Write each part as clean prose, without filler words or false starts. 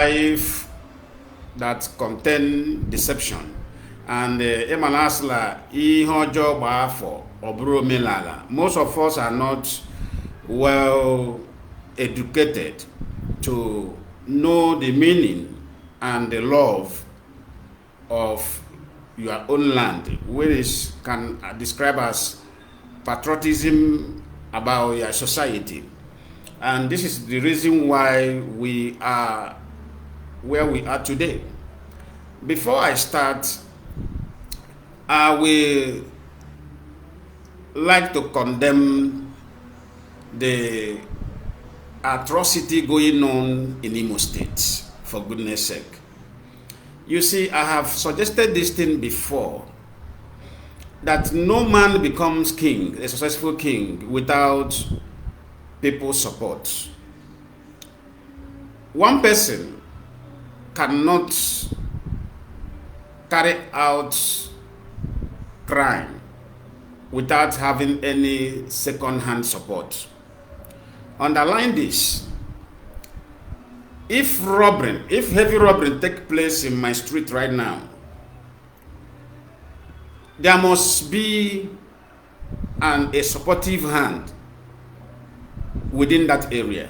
life that contain deception. And most of us are not well educated to know the meaning and the love of your own land, which can describe as patriotism about your society. And this is the reason why we are where we are today. Before I start, I will like to condemn the atrocity going on in Imo State, for goodness sake. You see, I have suggested this thing before, that no man becomes king, a successful king, without people's support. One person cannot carry out crime without having any second-hand support. Underline this. If heavy robbery take place in my street right now, there must be a supportive hand within that area,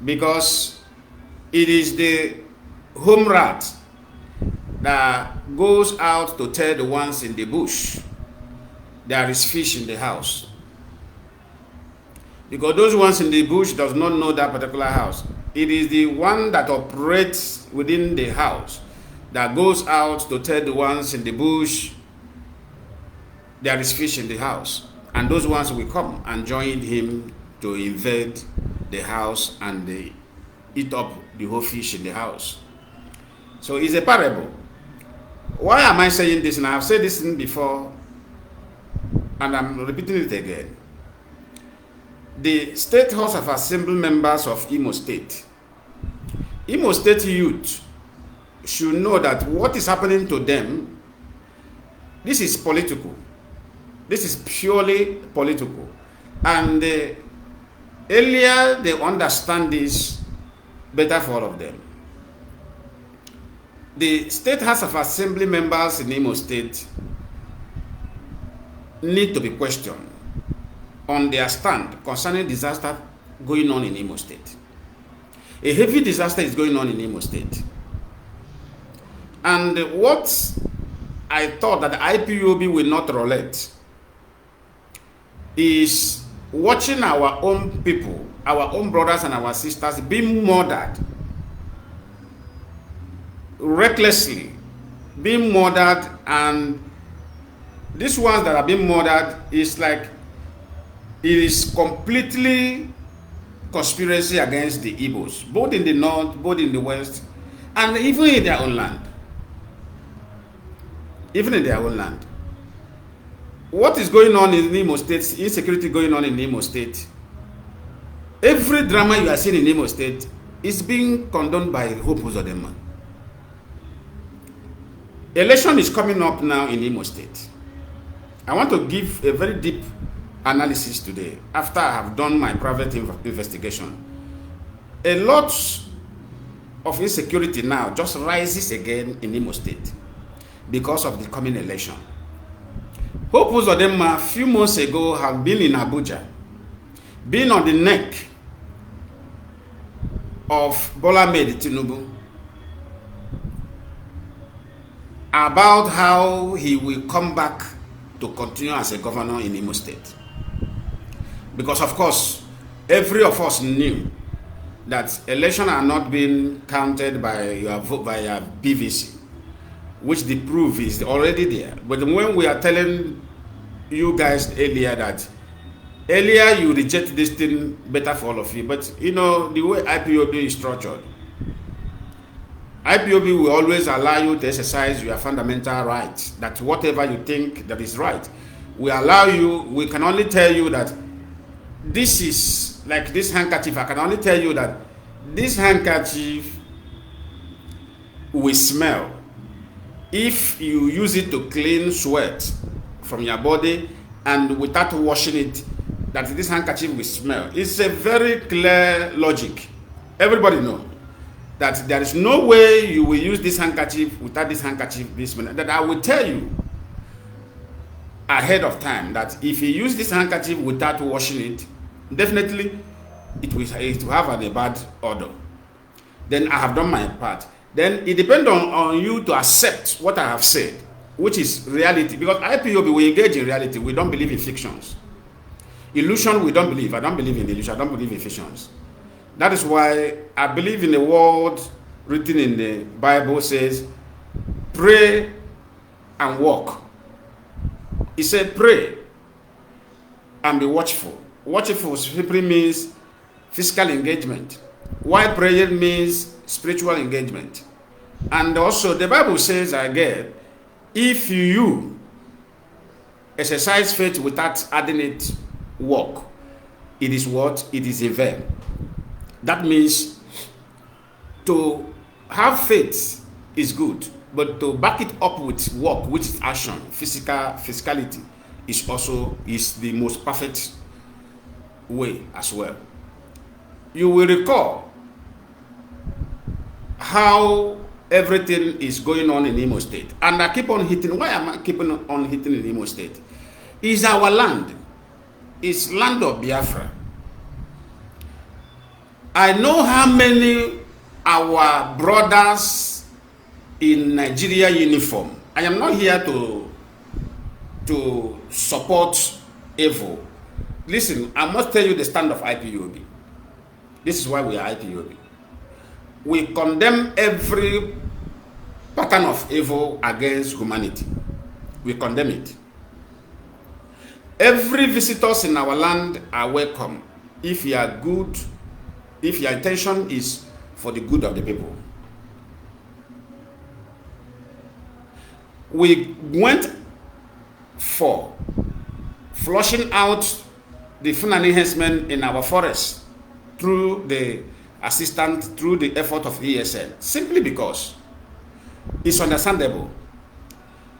because it is the home rat that goes out to tell the ones in the bush there is fish in the house, because those ones in the bush does not know that particular house. It is the one that operates within the house that goes out to tell the ones in the bush there is fish in the house, and those ones will come and join him to invade the house and they eat up the whole fish in the house. So it's a parable. Why am I saying this? And I've said this before, and I'm repeating it again. The State House of Assembly members of Imo State youth should know that what is happening to them, this is political. This is purely political. And earlier they understand this, better for all of them. The State House of Assembly members in Imo State need to be questioned on their stand concerning disaster going on in Imo State. A heavy disaster is going on in Imo State. And what I thought that the IPOB will not relate is watching our own people, our own brothers and our sisters being murdered, recklessly being murdered. And these ones that are being murdered is like, it is completely conspiracy against the Igbos, both in the north, both in the west, and even in their own land. Even in their own land. What is going on in Imo State, insecurity going on in Imo State, every drama you are seeing in Imo State is being condoned by Hope Uzodinma. Election is coming up now in Imo State. I want to give a very deep analysis today after I have done my private investigation. A lot of insecurity now just rises again in Imo State because of the coming election. Hope Uzodinma a few months ago have been in Abuja, been on the neck of Bola Ahmed Tinubu about how he will come back to continue as a governor in Imo State. Because of course, every of us knew that elections are not being counted by your vote, by your BVC, which the proof is already there. But when we are telling you guys earlier that earlier you reject this thing, better for all of you. But you know, the way IPOB is structured, IPOB will always allow you to exercise your fundamental rights, that whatever you think that is right, we allow you. We can only tell you that this is like this handkerchief. I can only tell you that this handkerchief will smell if you use it to clean sweat from your body, and without washing it, that this handkerchief will smell. It's a very clear logic. Everybody knows. that there is no way you will use this handkerchief without this handkerchief this minute, that I will tell you ahead of time that if you use this handkerchief without washing it, definitely it will have a bad odor. Then I have done my part. Then it depends on you to accept what I have said, which is reality. Because IPOB, we engage in reality. We don't believe in fictions. Illusion, we don't believe. I don't believe in illusion. I don't believe in fictions. That is why I believe in the word written in the Bible says, pray and walk. It said, pray and be watchful. Watchful simply means physical engagement, while prayer means spiritual engagement. And also the Bible says again, if you exercise faith without adding it work, it is what? It is a vain. That means to have faith is good, but to back it up with work, which is action, physicality, is the most perfect way as well. You will recall how everything is going on in Imo State. And I keep on hitting. Why am I keeping on hitting in Imo State? It's our land. It's land of Biafra. I know how many our brothers in Nigeria uniform. I am not here to support evil. Listen, I must tell you the stand of IPOB. This is why we are IPOB. We condemn every pattern of evil against humanity. We condemn it. Every visitors in our land are welcome if you are good, if your intention is for the good of the people. We went for flushing out the Fulani herdsmen in our forest through the through the effort of ESN, simply because it's understandable.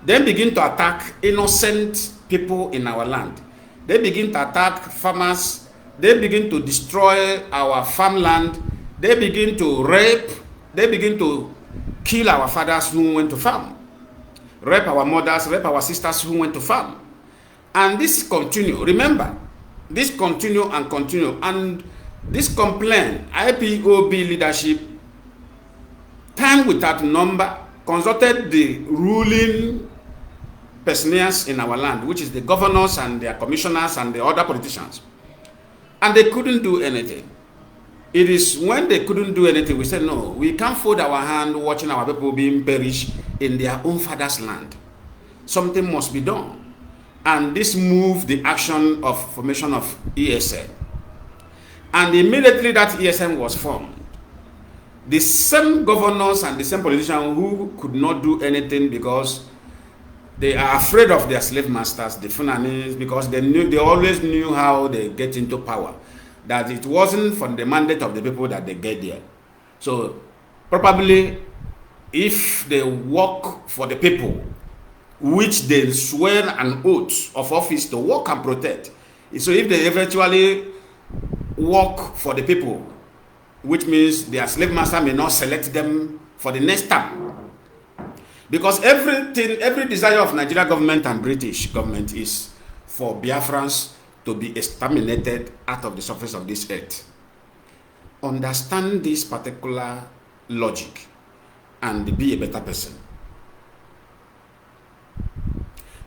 Then begin to attack innocent people in our land. They begin to attack farmers. They begin to destroy our farmland. They begin to rape. They begin to kill our fathers who went to farm. Rape our mothers, rape our sisters who went to farm. And this continue. Remember, this continue and continue. And this complaint, IPOB leadership, time without number, consulted the ruling personages in our land, which is the governors and their commissioners and the other politicians. And they couldn't do anything. It is when they couldn't do anything, we said, no, we can't fold our hand watching our people being perished in their own father's land. Something must be done. And this moved the action of formation of ESN. And immediately that ESN was formed, the same governors and the same politicians who could not do anything because they are afraid of their slave masters, the Funanis, because they always knew how they get into power, that it wasn't from the mandate of the people that they get there. So probably if they work for the people, which they swear an oath of office to work and protect, so if they eventually work for the people, which means their slave master may not select them for the next term. Because every desire of Nigeria government and British government is for Biafrans to be exterminated out of the surface of this earth. Understand this particular logic and be a better person.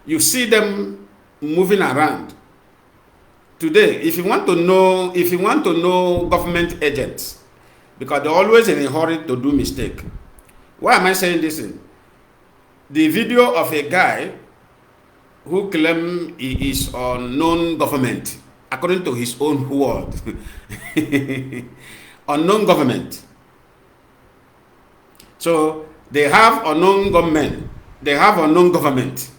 You see them moving around. Today, if you want to know government agents, because they're always in a hurry to do mistake. Why am I saying this? The video of a guy who claimed he is unknown government, according to his own word, unknown government. So they have unknown government, they have unknown government,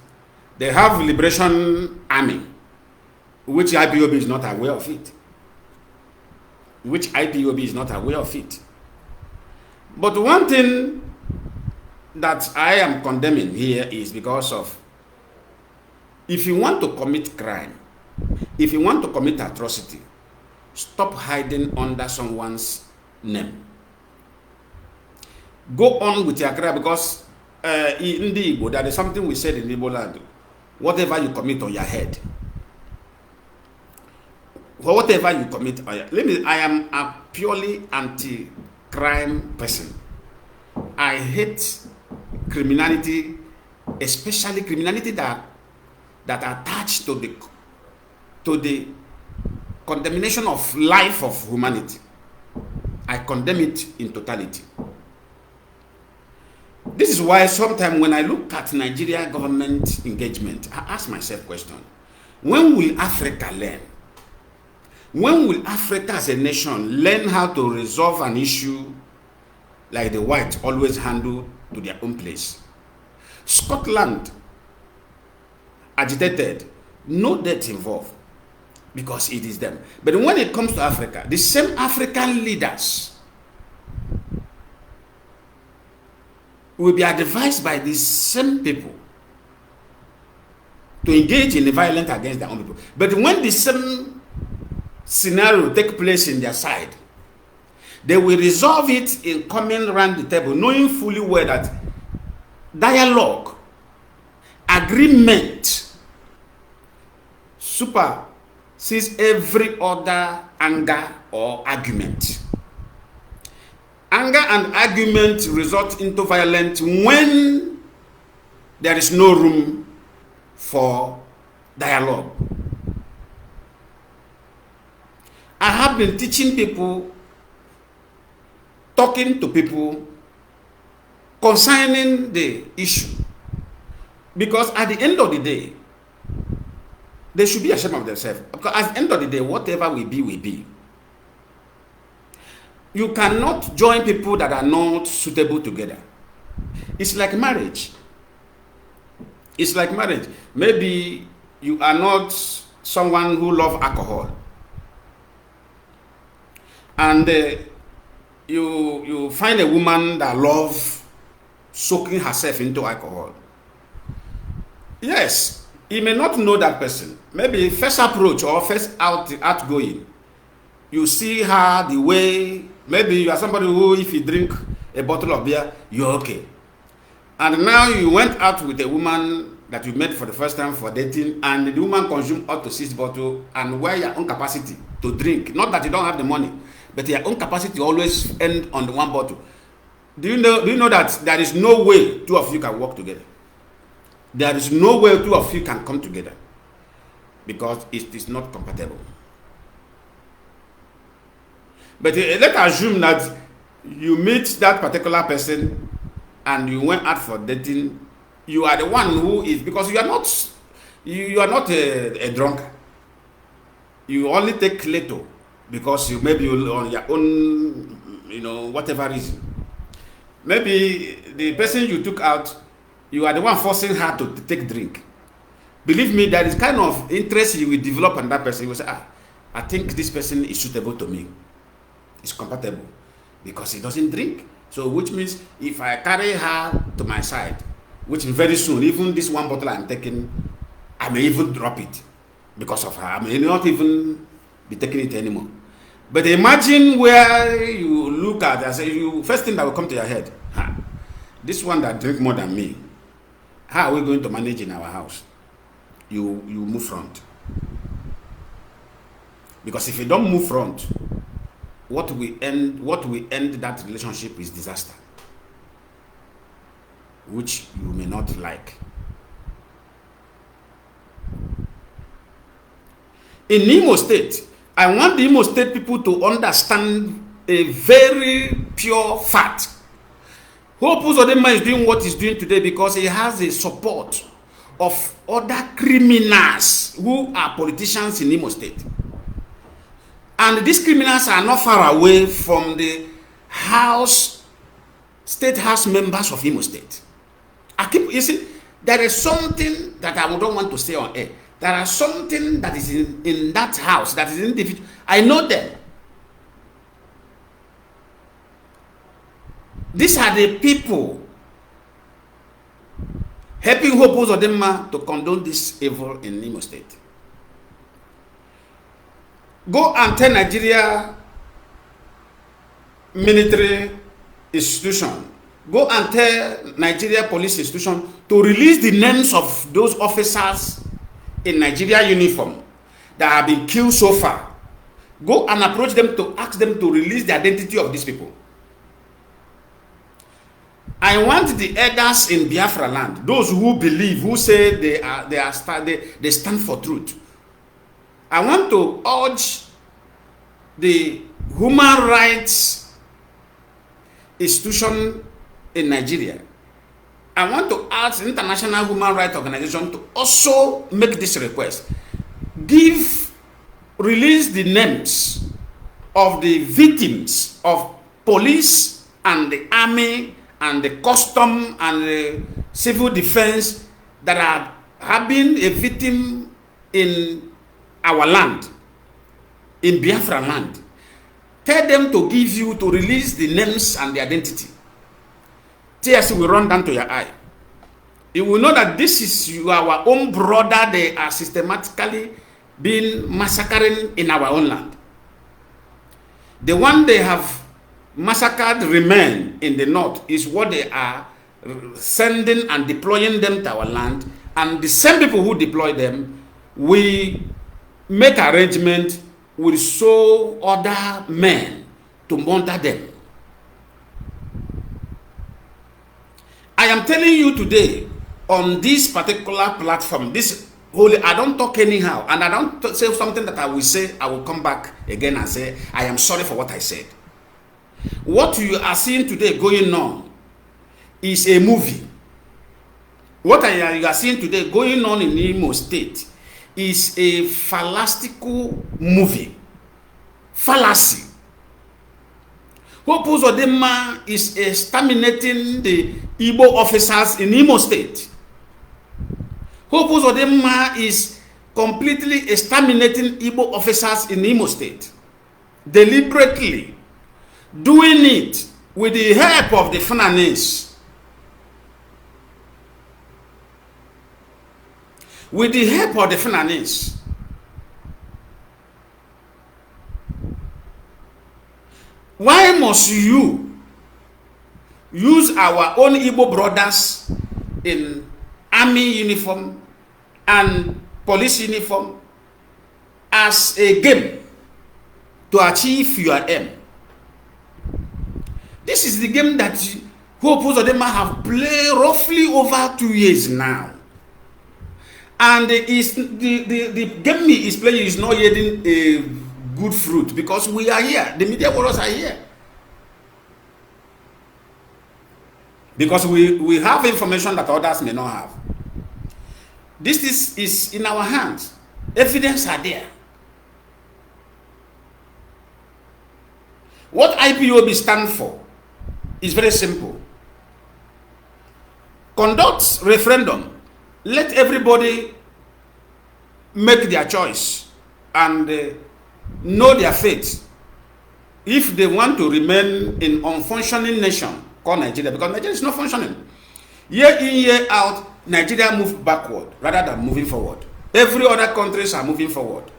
they have liberation army, which IPOB is not aware of it. Which IPOB is not aware of it. But one thing that I am condemning here is because of, if you want to commit crime, if you want to commit atrocity, stop hiding under someone's name. Go on with your career, because in the Igbo, there is something we said in Igbo land. Whatever you commit on your head, whatever you commit on your, I am a purely anti-crime person. I hate criminality, especially criminality that attached to the condemnation of life of humanity. I condemn it in totality. This is why sometimes when I look at Nigeria government engagement, I ask myself question: when will Africa learn? When will Africa as a nation learn how to resolve an issue like the whites always handle to their own place? Scotland agitated, no death involved, because it is them. But when it comes to Africa, the same African leaders will be advised by the same people to engage in the violence against their own people. But when the same scenario take place in their side, they will resolve it in coming around the table, knowing fully well that dialogue, agreement, supersedes every other anger or argument. Anger and argument result into violence when there is no room for dialogue. I have been teaching people, talking to people concerning the issue, because at the end of the day, they should be ashamed of themselves. Because at the end of the day, whatever we be, we be. You cannot join people that are not suitable together. It's like marriage. It's like marriage. Maybe you are not someone who loves alcohol, and you find a woman that loves soaking herself into alcohol. Yes, you may not know that person. Maybe first approach or first outgoing, you see her the way. Maybe you are somebody who, if you drink a bottle of beer, you're okay. And now you went out with a woman that you met for the first time for dating, and the woman consumed up to 6 bottles, and where your own capacity to drink, not that you don't have the money, but your own capacity always end on the 1 bottle. Do you know that there is no way 2 of you can work together? There is no way 2 of you can come together, because it is not compatible. But let's assume that you meet that particular person and you went out for dating. You are the one who is, because you are not a drunkard. You only take little because you maybe on your own, whatever reason. Maybe the person you took out, you are the one forcing her to take drink. Believe me, there is kind of interest you will develop on that person. You will say, I think this person is suitable to me. It's compatible because he doesn't drink. So which means if I carry her to my side, which very soon, even this 1 bottle I'm taking, I may even drop it because of her. I may not even be taking it anymore. But imagine where you look at and say, first thing that will come to your head, this one that drink more than me, how are we going to manage in our house? You move front. Because if you don't move front, what we end that relationship is disaster, which you may not like. In Imo State, I want the Imo State people to understand a very pure fact. Hope Uzodinma is doing what he's doing today because he has the support of other criminals who are politicians in Imo State. And these criminals are not far away from the state house members of Imo State. You see, there is something that I don't want to say on air. There are something that is in that house that is individual. I know them. These are the people helping Hope Uzodinma to condone this evil in Imo State. Go and tell Nigeria military institution go and tell Nigeria police institution to release the names of those officers in Nigeria uniform that have been killed so far. Go and approach them to ask them to release the identity of these people. I want the elders in Biafra land, those who believe, who say they stand for truth. I want to urge the human rights institution in Nigeria. I want to ask international human rights organization to also make this request. Release the names of the victims of police and the army and the custom and the civil defense that have been a victim in our land, in Biafra land. Tell them to release the names and the identity. Tears will run down to your eye. You will know that this is our own brother. They are systematically being massacring in our own land. The one they have massacred remain in the north is what they are sending and deploying them to our land, and the same people who deploy them, we make arrangement with so other men to murder them. I am telling you today on this particular platform, this holy, I don't talk anyhow, and I don't say something that I will say, I will come back again and say, I am sorry for what I said. What you are seeing today going on is a movie. What you are seeing today going on in Imo State is a fallastical movie. Fallacy. Hope Uzodinma is exterminating the Igbo officers in Imo State. Hope Uzodinma is completely exterminating Igbo officers in Imo State. Deliberately. Doing it with the help of the Fulanis. With the help of the Fulanis. Why must you use our own Igbo brothers in army uniform and police uniform as a game to achieve your aim? This is the game that Hope Uzodinma have played roughly over 2 years now. And the game he is playing is not yielding a good fruit, because we are here. The media warriors are here. Because we have information that others may not have. This is in our hands. Evidence are there. What IPOB stands for is very simple. Conduct referendum. Let everybody make their choice and know their fate. If they want to remain in unfunctioning nation called Nigeria, because Nigeria is not functioning. Year in, year out, Nigeria move backward rather than moving forward. Every other countries are moving forward.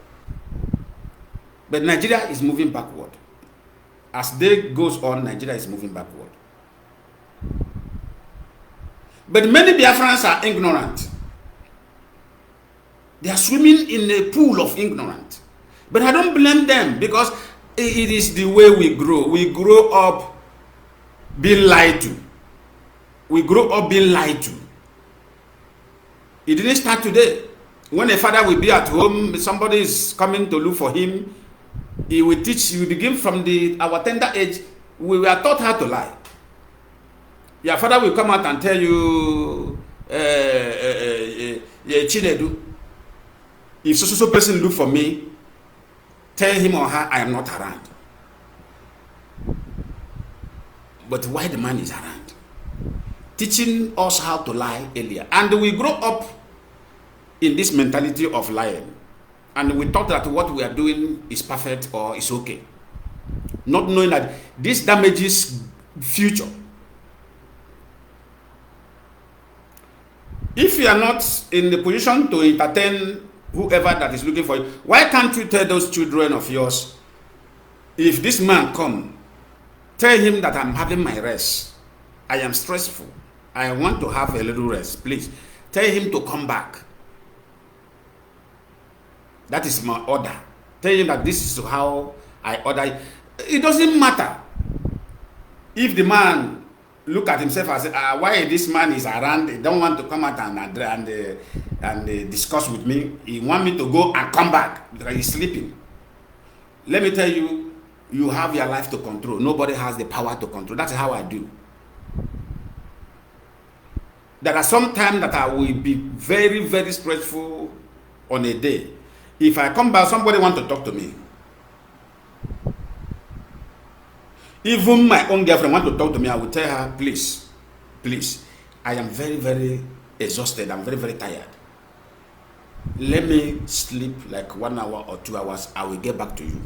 But Nigeria is moving backward. As day goes on, Nigeria is moving backward. But many Biafrans are ignorant. They are swimming in a pool of ignorance. But I don't blame them, because it is the way we grow. We grow up being lied to. We grow up being lied to. It didn't start today. When a father will be at home, somebody is coming to look for him, he will teach, he will begin from our tender age. We were taught how to lie. Your father will come out and tell you, Chinedu, if so person look for me, tell him or her I am not around. But why the man is around? Teaching us how to lie earlier. And we grow up in this mentality of lying. And we thought that what we are doing is perfect or is okay. Not knowing that this damages future. If you are not in the position to entertain whoever that is looking for you, why can't you tell those children of yours, if this man come, tell him that I'm having my rest. I am stressful. I want to have a little rest. Please tell him to come back. That is my order. Tell him that this is how I order. It doesn't matter if the man look at himself and say, why this man is around, he don't want to come out and discuss with me. He want me to go and come back because he's sleeping. Let me tell you, you have your life to control. Nobody has the power to control. That's how I do. There are some times that I will be very, very stressful on a day. If I come back, somebody want to talk to me. Even my own girlfriend want to talk to me, I will tell her, please, I am very, very exhausted. I'm very, very tired. Let me sleep like 1 hour or 2 hours. I will get back to you.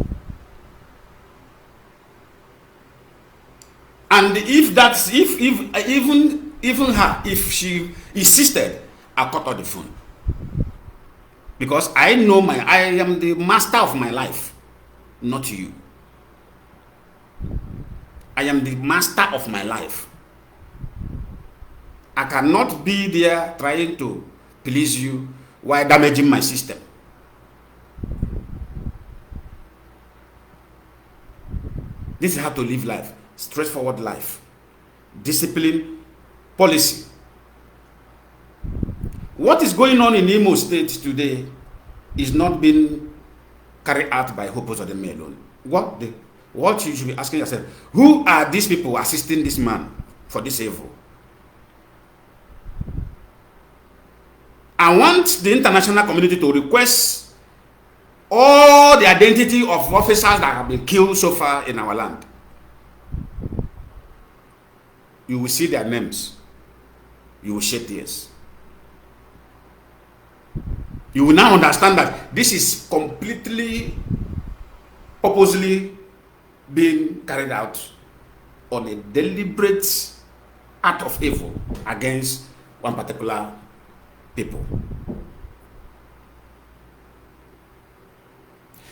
And even her, if she insisted, I'll cut off the phone. Because I know I am the master of my life, not you. I am the master of my life. I cannot be there trying to please you while damaging my system. This is how to live life. Straightforward life. Discipline, policy. What is going on in Imo State today is not being carried out by Hopos or them alone. What you should be asking yourself, who are these people assisting this man for this evil? I want the international community to request all the identity of officers that have been killed so far in our land. You will see their names. You will shed tears. You will now understand that this is completely, purposely being carried out on a deliberate act of evil against one particular people.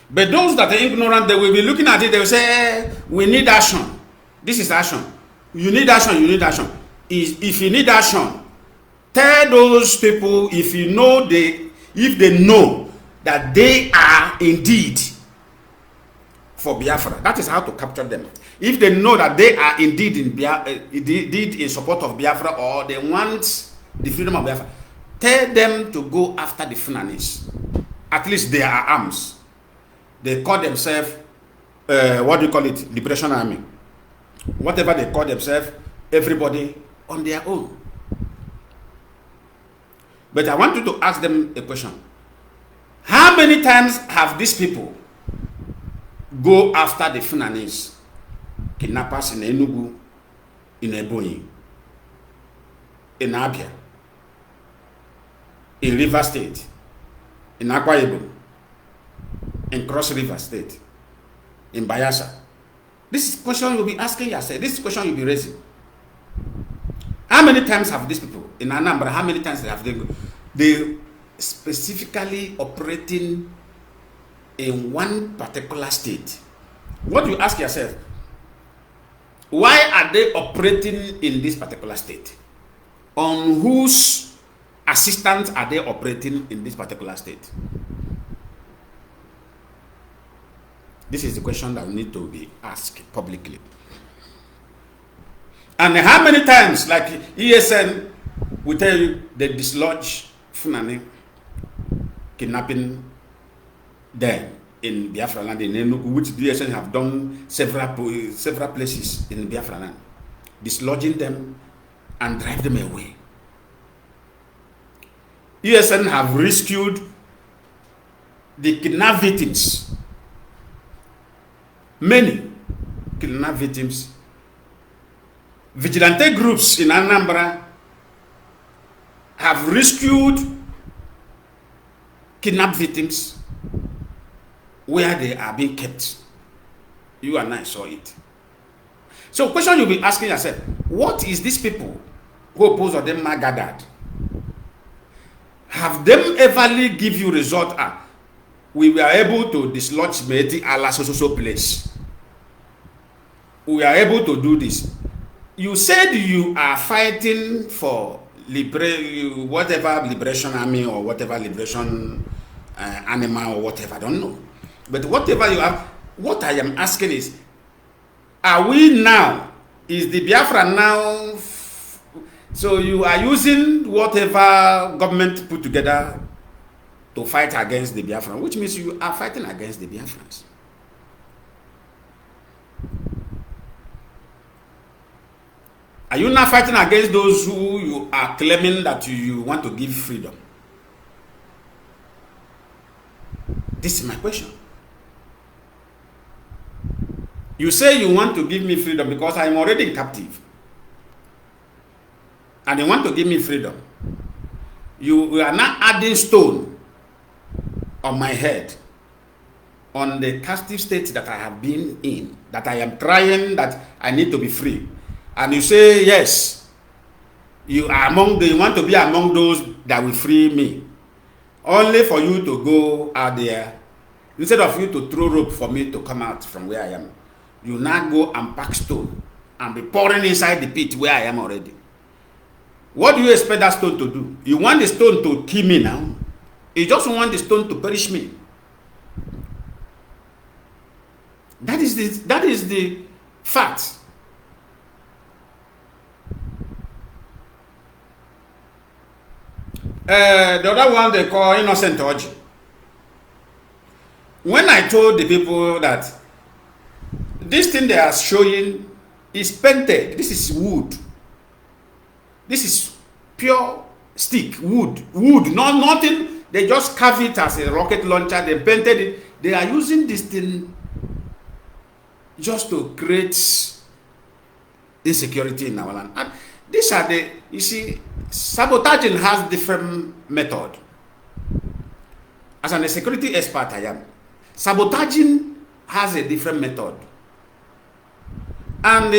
But those that are ignorant, they will be looking at it, they will say, we need action. This is action. You need action, you need action. If you need action, tell those people, if they know that they are indeed for Biafra. That is how to capture them. If they know that they are indeed in support of Biafra, or they want the freedom of Biafra, tell them to go after the Funanis. At least they are arms. They call themselves, what do you call it? Liberation Army. Whatever they call themselves, everybody on their own. But I want you to ask them a question. How many times have these people go after the Funanis, kidnappers in Enugu, in Ebonyi, in Abia, in River State, in Akwa Ibom, in Cross River State, in Bayelsa? This question you'll be asking yourself. This question you'll be raising. How many times have these people in Anambra? How many times have they specifically operating in one particular state? What you ask yourself? Why are they operating in this particular state? On whose assistance are they operating in this particular state? This is the question that need to be asked publicly. And how many times, like ESN will tell you, they dislodge Funani, kidnapping them in Biafra land, in Enugu, which ESN have done several places in Biafra land, dislodging them and drive them away. ESN have rescued the kidnapped victims. Many kidnapped victims. Vigilante groups in Anambra have rescued kidnapped victims where they are being kept. You and I saw it. So question you'll be asking yourself, what is these people who oppose of them are gathered? Have them everly give you result? We were able to dislodge Meti ala so place. We are able to do this. you said you are fighting for whatever liberation army or whatever liberation animal or whatever, I don't know. But whatever you have, what I am asking is, are we now, is the Biafra now, so you are using whatever government put together to fight against the Biafran, which means you are fighting against the Biafrans. Are you not fighting against those who you are claiming that you want to give freedom? This is my question. You say you want to give me freedom because I am already captive. And you want to give me freedom. You are not adding stone on my head, on the captive state that I have been in, that I am trying, that I need to be free. And you say, yes, you want to be among those that will free me. Only for you to go out there, instead of you to throw rope for me to come out from where I am, you now go and pack stone and be pouring inside the pit where I am already. What do you expect that stone to do? You want the stone to kill me now? You just want the stone to perish me. That is the fact. The other one they call innocent orgy. When I told the people that this thing they are showing is painted, this is wood. This is pure stick, wood, not nothing. They just carve it as a rocket launcher. They painted it. They are using this thing just to create insecurity in our land. And these are the, you see, sabotaging has different method. As an security expert I am, sabotaging has a different method. And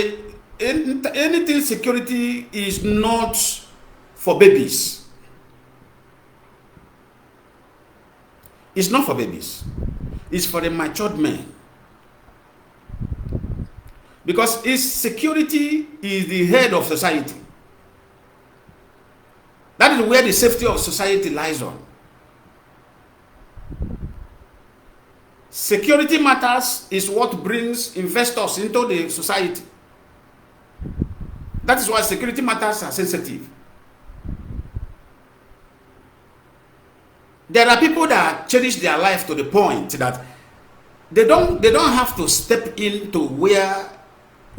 anything security is not for babies. It's not for babies. It's for the matured men. Because security is the head of society. That is where the safety of society lies on. Security matters is what brings investors into the society. That is why security matters are sensitive. There are people that cherish their life to the point that they don't have to step into where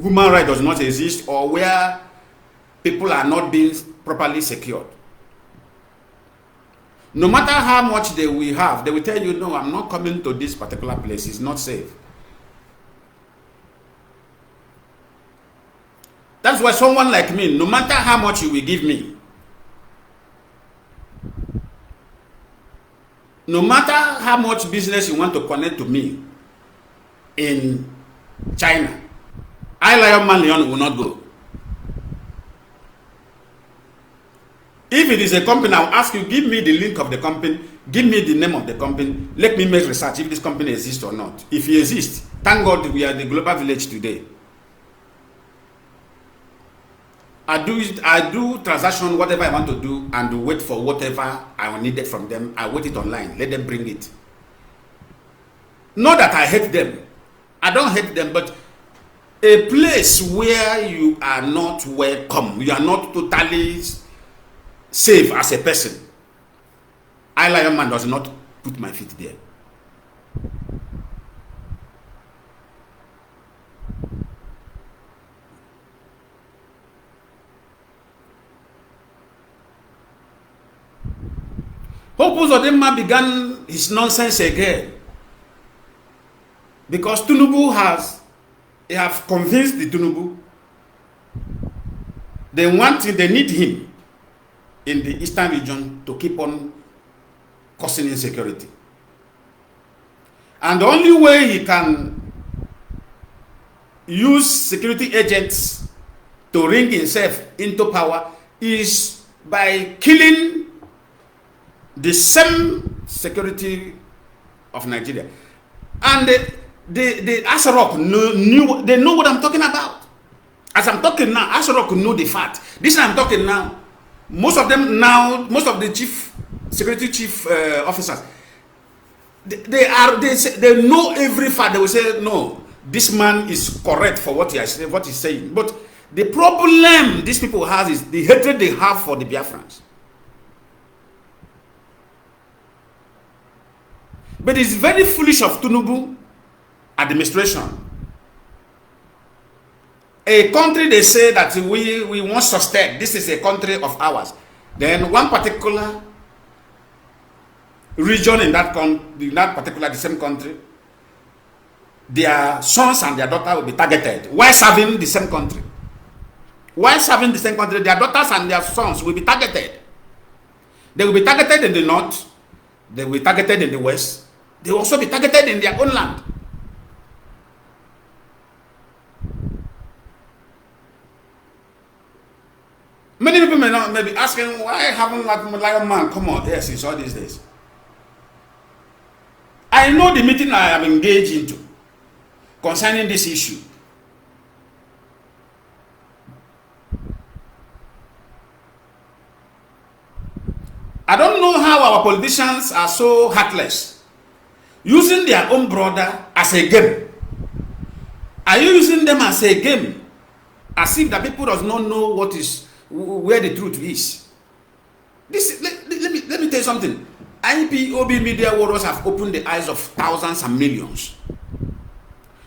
human rights does not exist or where people are not being properly secured. No matter how much they will have, they will tell you, no, I'm not coming to this particular place. It's not safe. That's why someone like me, no matter how much you will give me, no matter how much business you want to connect to me in China, Lionman will not go. If it is a company, I'll ask you, give me the link of the company, give me the name of the company, let me make research if this company exists or not. If it exists, thank God we are the global village today. I do transaction, whatever I want to do, and wait for whatever I needed from them. I wait it online, let them bring it. Not that I hate them. I don't hate them, but a place where you are not welcome, you are not totally safe as a person. Lionman does not put my feet there. Hope Uzodinma began his nonsense again because Tinubu have convinced the Tinubu they need him in the eastern region to keep on causing insecurity. And the only way he can use security agents to ring himself into power is by killing the same security of Nigeria. And the Asarok know what I'm talking about. As I'm talking now, Asoro could know the fact. This I'm talking now. Most of them now, most of the security chief officers, they know every fact. They will say, no, this man is correct for what he's saying. But the problem these people have is the hatred they have for the Biafrans. But it's very foolish of Tinubu administration. A country, they say that we want to sustain. This is a country of ours. Then one particular region in that particular, the same country, their sons and their daughters will be targeted. Why serving the same country? Why serving the same country? Their daughters and their sons will be targeted. They will be targeted in the north. They will be targeted in the west. They will also be targeted in their own land. Many people may be asking, why haven't Mazi Lionman come out here since all these days? I know the meeting I am engaged into concerning this issue. I don't know how our politicians are so heartless, using their own brother as a game. Are you using them as a game? As if the people does not know where the truth is. Let me tell you something. Ipob media warriors have opened the eyes of thousands and millions.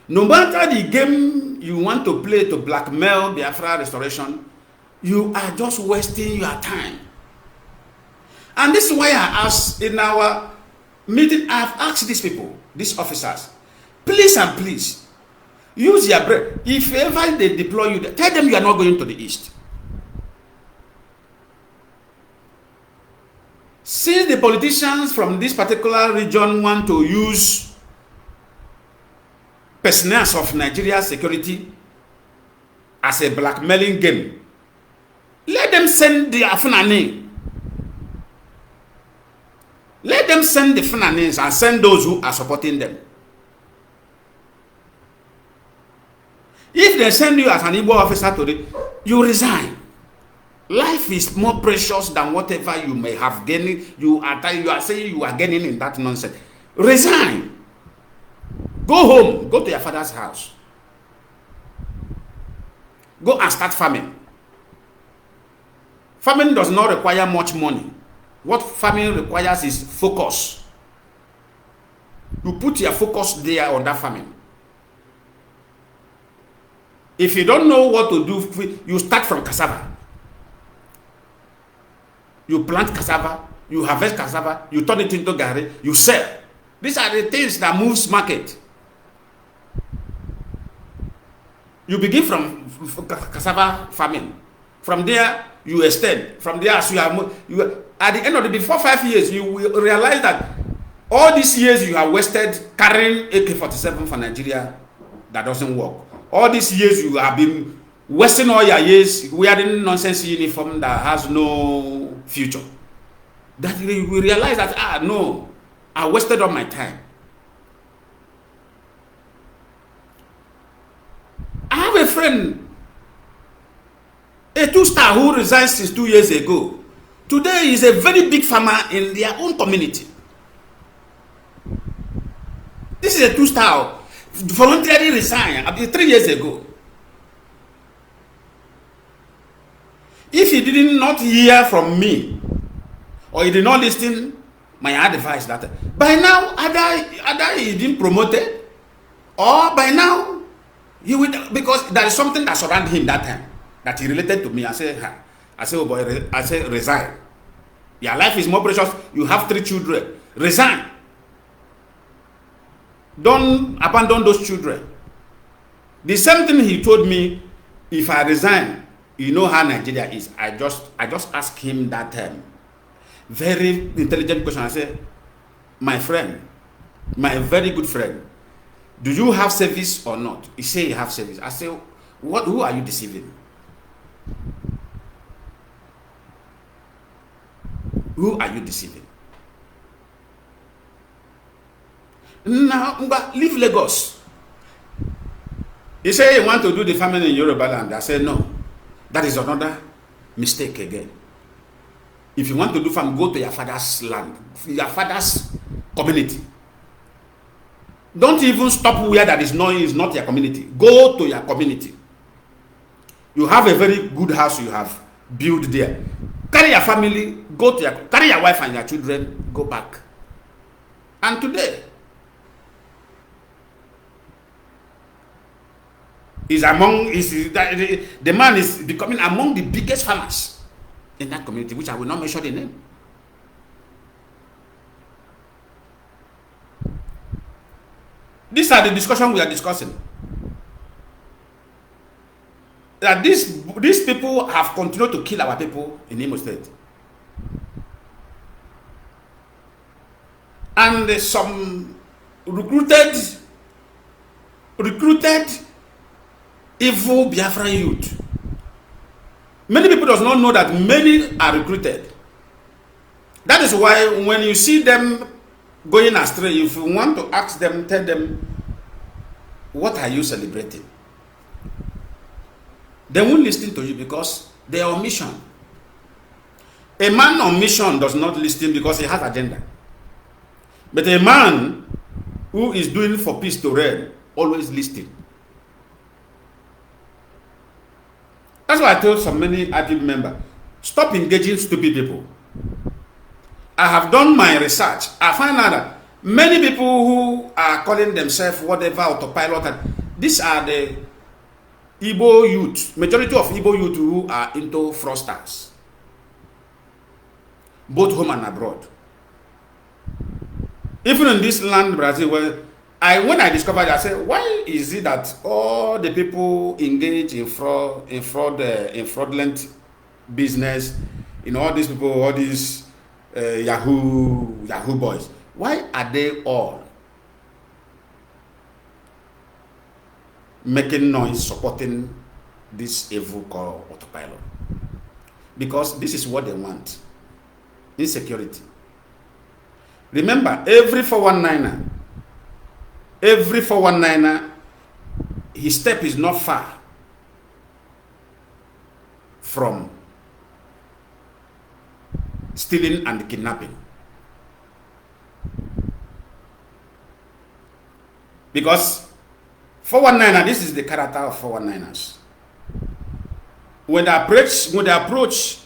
No matter the game you want to play to blackmail Biafra restoration, you are just wasting your time. And this is why I asked in our meeting, I have asked these people, these officers, please and please, use your brain. If ever they deploy you, tell them you are not going to the east. Since the politicians from this particular region want to use personnel of Nigeria's security as a blackmailing game, let them send the Fulani. Let them send the Fulanis and send those who are supporting them. If they send you as an Igbo officer today, you resign. Life is more precious than whatever you may have gained. You are saying you are gaining in that nonsense. Resign. Go home. Go to your father's house. Go and start farming. Farming does not require much money. What farming requires is focus. You put your focus there on that farming. If you don't know what to do, you start from cassava. You plant cassava, you harvest cassava, you turn it into garri, you sell. These are the things that moves market. You begin from cassava farming. From there, you extend. From there, as you at the end of before 5 years, you will realize that all these years you have wasted carrying AK-47 for Nigeria that doesn't work. All these years you have been wasting all your years wearing nonsense uniform that has no future. That we realize that, no, I wasted all my time. I have a friend, a two-star who resigned since 2 years ago. Today he is a very big farmer in their own community. This is a two-star, voluntarily resigned 3 years ago. If he did not hear from me, or he did not listen my advice, that by now either he didn't promote it, or by now he would, because there is something that surrounded him that time that he related to me. I say, oh boy, I say resign. Your life is more precious. You have 3 children. Resign. Don't abandon those children. The same thing he told me, if I resign, you know how Nigeria is. I just asked him that very intelligent question. I said, my friend, my very good friend, do you have service or not? He said you have service. I said, who are you deceiving? Who are you deceiving? Now, leave Lagos. He said he want to do the farming in Yoruba land. I said no. That is another mistake again. If you want to do farm, go to your father's land, your father's community. Don't even stop where that is not your community. Go to your community. You have a very good house you have built there. Carry your family, carry your wife and your children, go back. And today, the man is becoming among the biggest farmers in that community, which I will not mention the name. These are the discussions we are discussing. That these people have continued to kill our people in Imo State. And some recruited evil Biafran youth. Many people does not know that many are recruited. That is why when you see them going astray, if you want to ask them, tell them, what are you celebrating? They won't listen to you because they are on mission. A man on mission does not listen because he has agenda. But a man who is doing for peace to reign always listen. That's why I told so many IPB members, stop engaging stupid people. I have done my research. I find out that many people who are calling themselves whatever autopilot, these are the Igbo youth, majority of Igbo youth who are into fraudsters, both home and abroad. Even in this land, Brazil, when I discovered, I said, why is it that all the people engage in fraudulent business, all these people, all these Yahoo boys, why are they all making noise supporting this evil called autopilot? Because this is what they want. Insecurity. Remember, every 419er, his step is not far from stealing and kidnapping. Because 419er, this is the character of 419ers. When they approach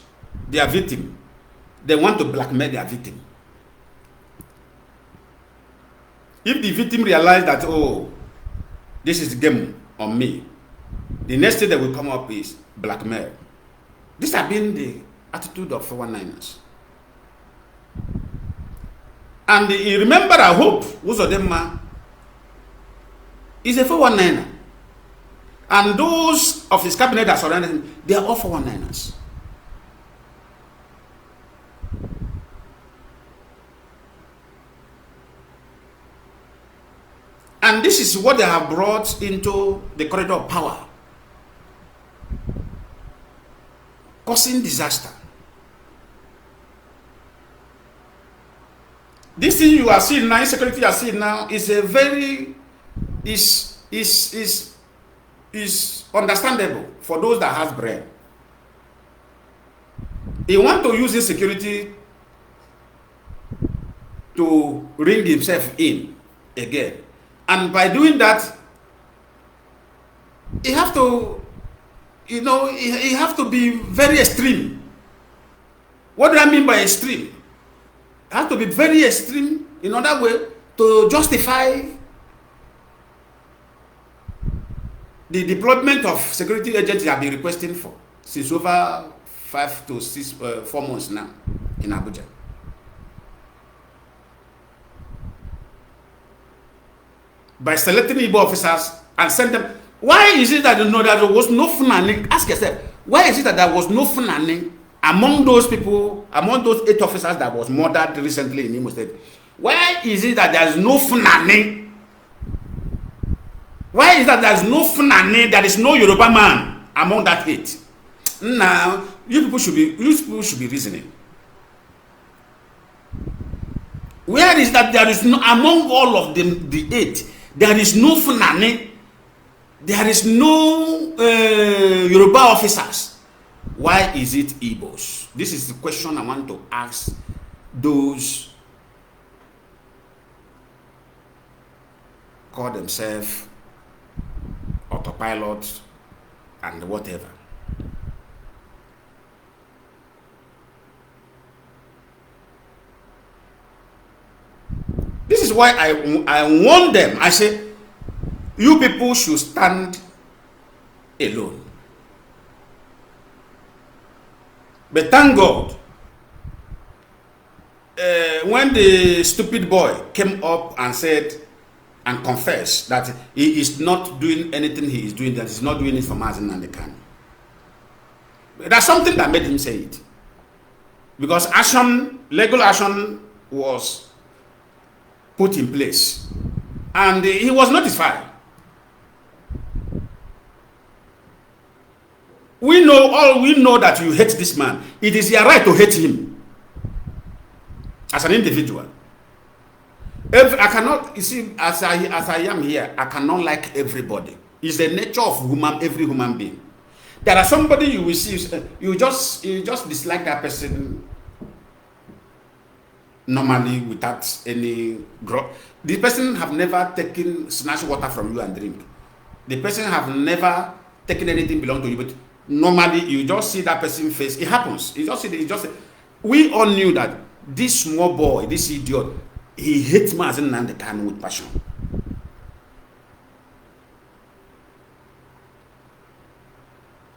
their victim, they want to blackmail their victim. If the victim realizes that, oh, this is game on me, the next thing that will come up is blackmail. This has been the attitude of 419ers. And you remember, I hope, Uzodema is a 419er. And those of his cabinet that surrounded him, they are all 419ers. And this is what they have brought into the corridor of power, causing disaster. This thing you are seeing now, insecurity you are seeing now, is a very is understandable for those that have brain. He want to use insecurity to ring himself in again. And by doing that, he have to, he have to be very extreme. What do I mean by extreme? He have to be very extreme in other way to justify the deployment of security agents he have been requesting for since over 4 months now in Abuja. By selecting Igbo officers and send them. Why is it that there was no Fulani? Ask yourself, why is it that there was no Fulani among those people, among those 8 officers that was murdered recently in Imo State? Why is it that there is no Fulani? Why is that there is no Fulani, there is no Yoruba man among that 8? Now, you people should be reasoning. Where is that there is no, among all of them, the 8, there is no Fulani There is no Yoruba officers. Why is it Igbos? This is the question I want to ask those call themselves autopilot and whatever. This is why I warn them. I say, you people should stand alone. But thank God, when the stupid boy came up and said and confessed that he is not doing anything he is doing, that he's not doing it for Mazi Lionman. There's something that made him say it. Because action, legal action was put in place. And he was notified. We know that you hate this man. It is your right to hate him as an individual. If I cannot, you see, as I am here, I cannot like everybody. It's the nature of every human being. There are somebody you will see, you just dislike that person normally without any growth. The person have never taken snatch water from you and drink. The person have never taken anything belong to you, but normally you just see that person's face. It happens. We all knew that this small boy, this idiot, he hates Mazi Lionman with passion.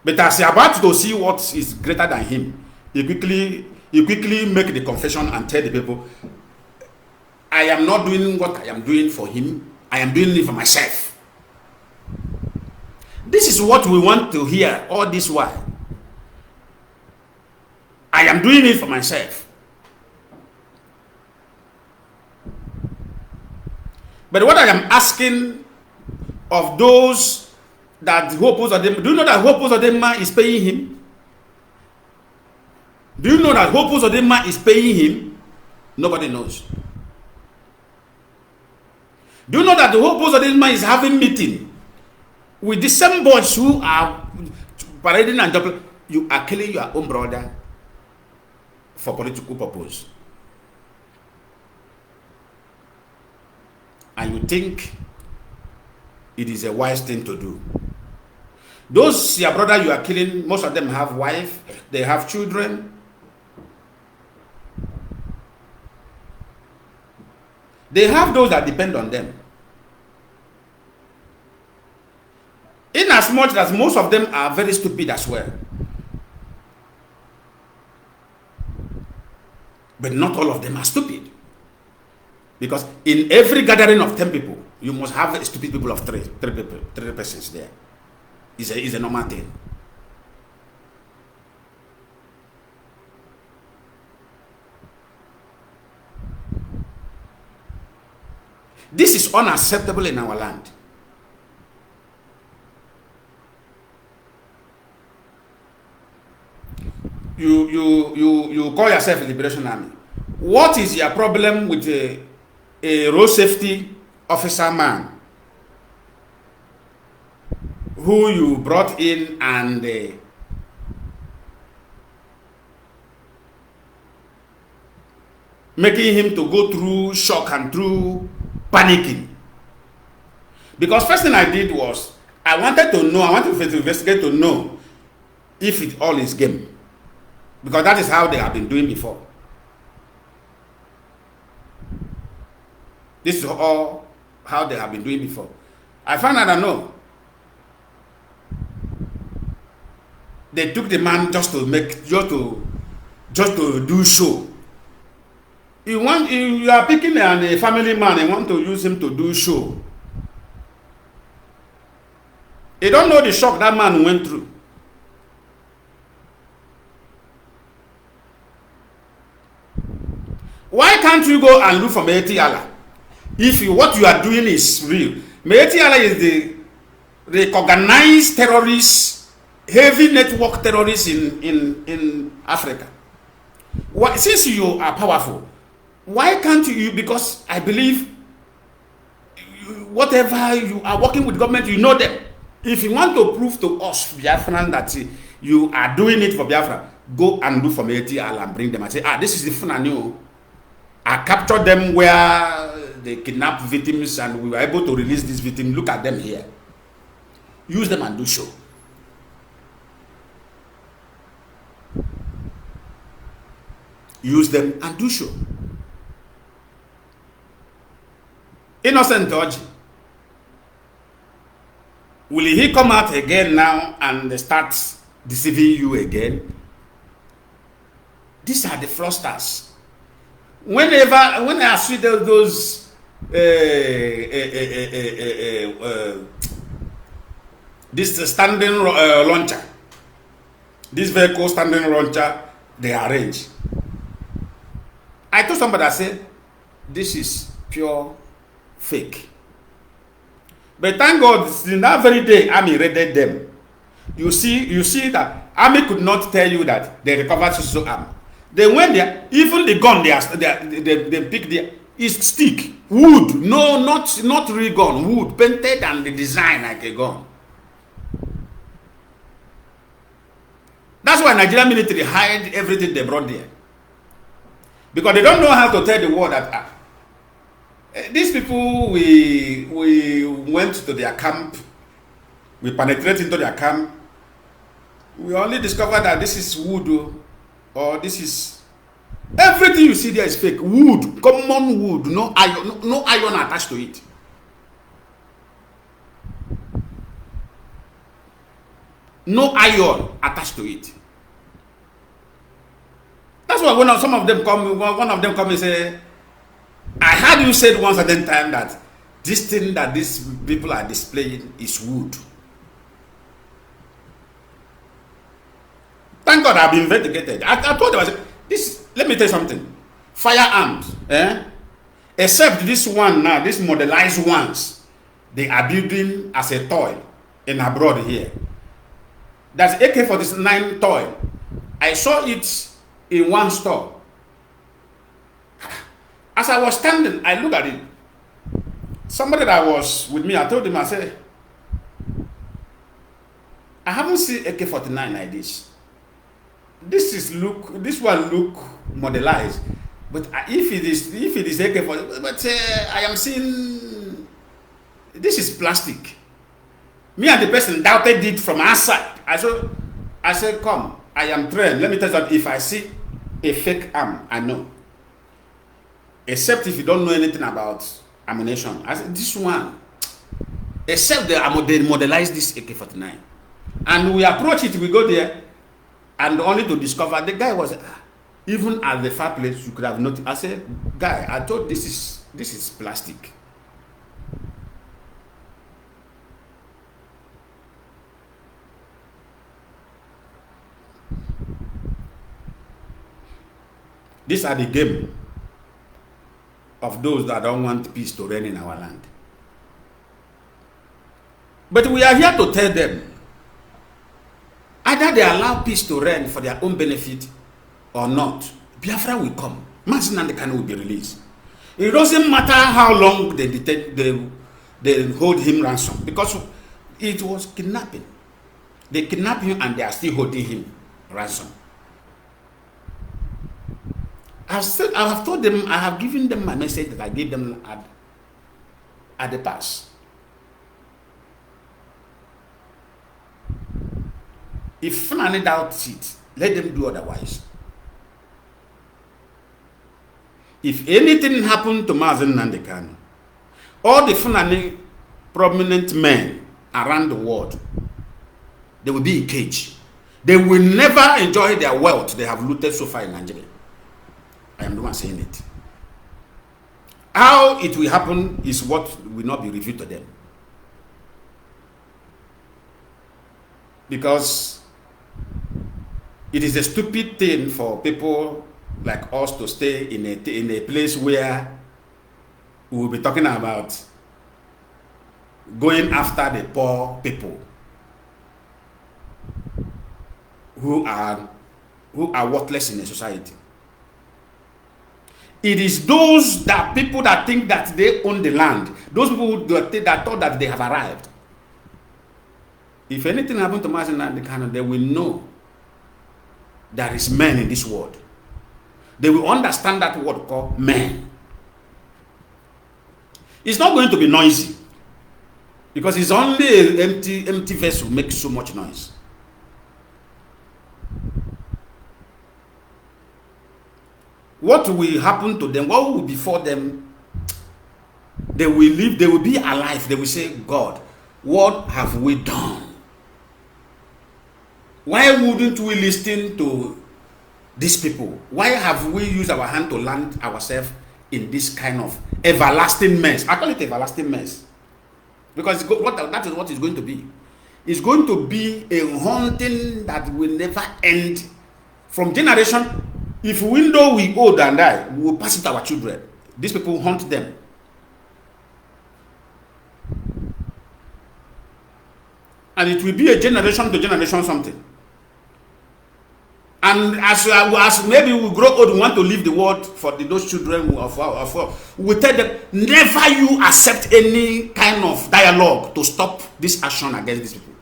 But as he's about to see what is greater than him, he quickly make the confession and tell the people, I am not doing what I am doing for him. I am doing it for myself. This is what we want to hear all this while. I am doing it for myself. But what I am asking of those that who oppose them, do you know that who oppose them is paying him? Do you know that who oppose them is paying him? Nobody knows. Do you know that the whole post of this man is having meeting with the same boys who are parading and jumping? You are killing your own brother for political purpose. And you think it is a wise thing to do. Those your brother you are killing, most of them have wife, they have children. They have those that depend on them. In as much as most of them are very stupid as well. But not all of them are stupid. Because in every gathering of 10 people, you must have stupid people of three persons there. It's a normal thing. This is unacceptable in our land. You call yourself a Liberation Army. What is your problem with a road safety officer man who you brought in and making him to go through shock and through panicking? Because first thing I did was I wanted to investigate to know if it all is game, because that is how they have been doing before. This is all how they have been doing before. I found out, I know they took the man just to do show. You are picking a family man and want to use him to do show. You don't know the shock that man went through. Why can't you go and look for Mazi Allah? If what you are doing is real. Mazi Allah is the recognized terrorist, heavy network terrorist in Africa. Since you are powerful, why can't you? Because I believe whatever you are working with government, you know them. If you want to prove to us, Biafran, that you are doing it for Biafra, go and do from ATL and bring them and say, this is the Fulani. I captured them where they kidnapped victims and we were able to release these victims. Look at them here. Use them and do show. Use them and do show. Innocent Orji. Will he come out again now and start deceiving you again? These are the fraudsters. When I see those this standing launcher, this vehicle standing launcher, they arrange. I told somebody, I said, this is pure fake. But thank God, in that very day, Army raided them. You see that Army could not tell you that they recovered so arm. They went there, even the gun they picked there is stick, wood. No, not real gun, wood, painted and the design like a gun. That's why Nigerian military hide everything they brought there. Because they don't know how to tell the world that these people, we went to their camp, we penetrated into their camp, we only discovered that this is wood, or this is, everything you see there is fake. Wood, common wood, no iron attached to it. No iron attached to it. That's why when some of them come, one of them come and say, I heard you said once at that time that this thing that these people are displaying is wood. Thank God I've been investigated. I told them, I said, this, let me tell you something. Firearms, except this one now, these modelized ones, they are building as a toy in abroad here. That's AK-49 toy. I saw it in one store. As I was standing, I looked at it. Somebody that was with me, I told him, I said, I haven't seen AK-49 like this. This one look modelized. But if it is AK-49, but I am seeing, this is plastic. Me and the person doubted it from outside. I said, come, I am trained. Let me tell you that if I see a fake arm, I know. Except if you don't know anything about ammunition. I said, this one, except they modelize this AK-49. And we approach it, we go there, and only to discover the guy was, even at the fireplace, you could have noticed. I said, guy, I thought this is plastic. These are the game of those that don't want peace to reign in our land. But we are here to tell them, either they allow peace to reign for their own benefit or not, Biafra will come. Mazi Lionman will be released. It doesn't matter how long they hold him ransom, because it was kidnapping. They kidnapped him and they are still holding him ransom. I have told them, I have given them my message that I gave them at the past. If Fulani doubts it, let them do otherwise. If anything happened to Mazi Lionman, all the Fulani prominent men around the world, they will be in cage. They will never enjoy their wealth they have looted so far in Nigeria. I am the one saying it. How it will happen is what will not be revealed to them. Because it is a stupid thing for people like us to stay in a place where we will be talking about going after the poor people who are worthless in a society. It is those people that think that they own the land, those people that thought that they have arrived. If anything happened to Mazi Lionman, they will know there is men in this world. They will understand that word called men. It's not going to be noisy, because it's only an empty vessel makes so much noise. What will happen to them? What will befall them? They will live, they will be alive. They will say, God, what have we done? Why wouldn't we listen to these people? Why have we used our hand to land ourselves in this kind of everlasting mess? I call it everlasting mess, because that is what it's going to be. It's going to be a haunting that will never end from generation. If we know we old and die, we will pass it to our children. These people haunt them. And it will be a generation to generation something. And as maybe we grow old, we want to leave the world for those children we tell them, never you accept any kind of dialogue to stop this action against these people.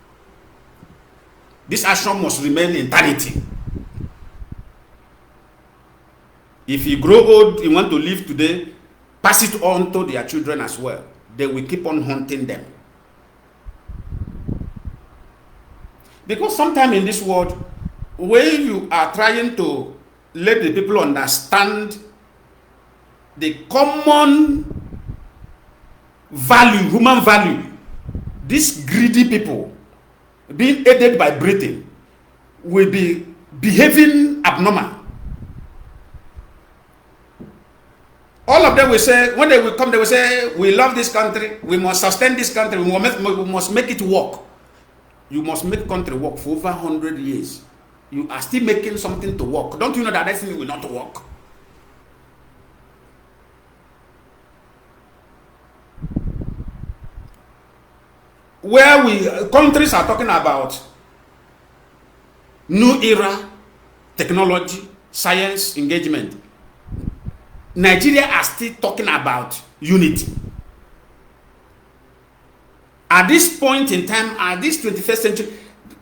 This action must remain in eternity. If you grow old, you want to live today, pass it on to their children as well. They will keep on haunting them. Because sometimes in this world, when you are trying to let the people understand the common value, human value, these greedy people, being aided by Britain, will be behaving abnormal. All of them will say, when they will come, they will say, we love this country, we must sustain this country, we must make it work. You must make country work for over 100 years. You are still making something to work. Don't you know that thing will not work? Where countries are talking about new era, technology, science, engagement, Nigeria are still talking about unity. At this point in time, at this 21st century,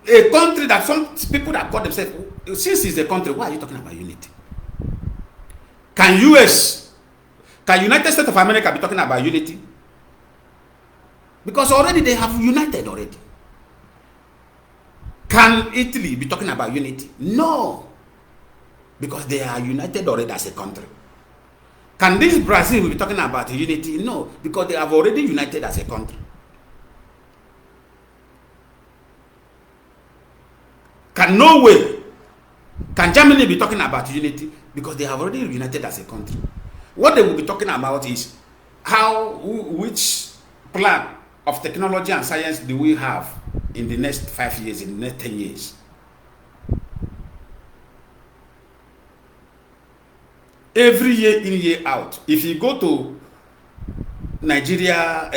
a country that some people that call themselves, since it's a country, why are you talking about unity? Can United States of America be talking about unity? Because already they have united already. Can Italy be talking about unity? No. Because they are united already as a country. Can this Brazil be talking about unity? No. Because they have already united as a country. Can Norway, can Germany be talking about unity? Because they have already united as a country. What they will be talking about is which plan of technology and science do we have in the next 5 years, in the next 10 years? Every year in, year out. If you go to Nigeria,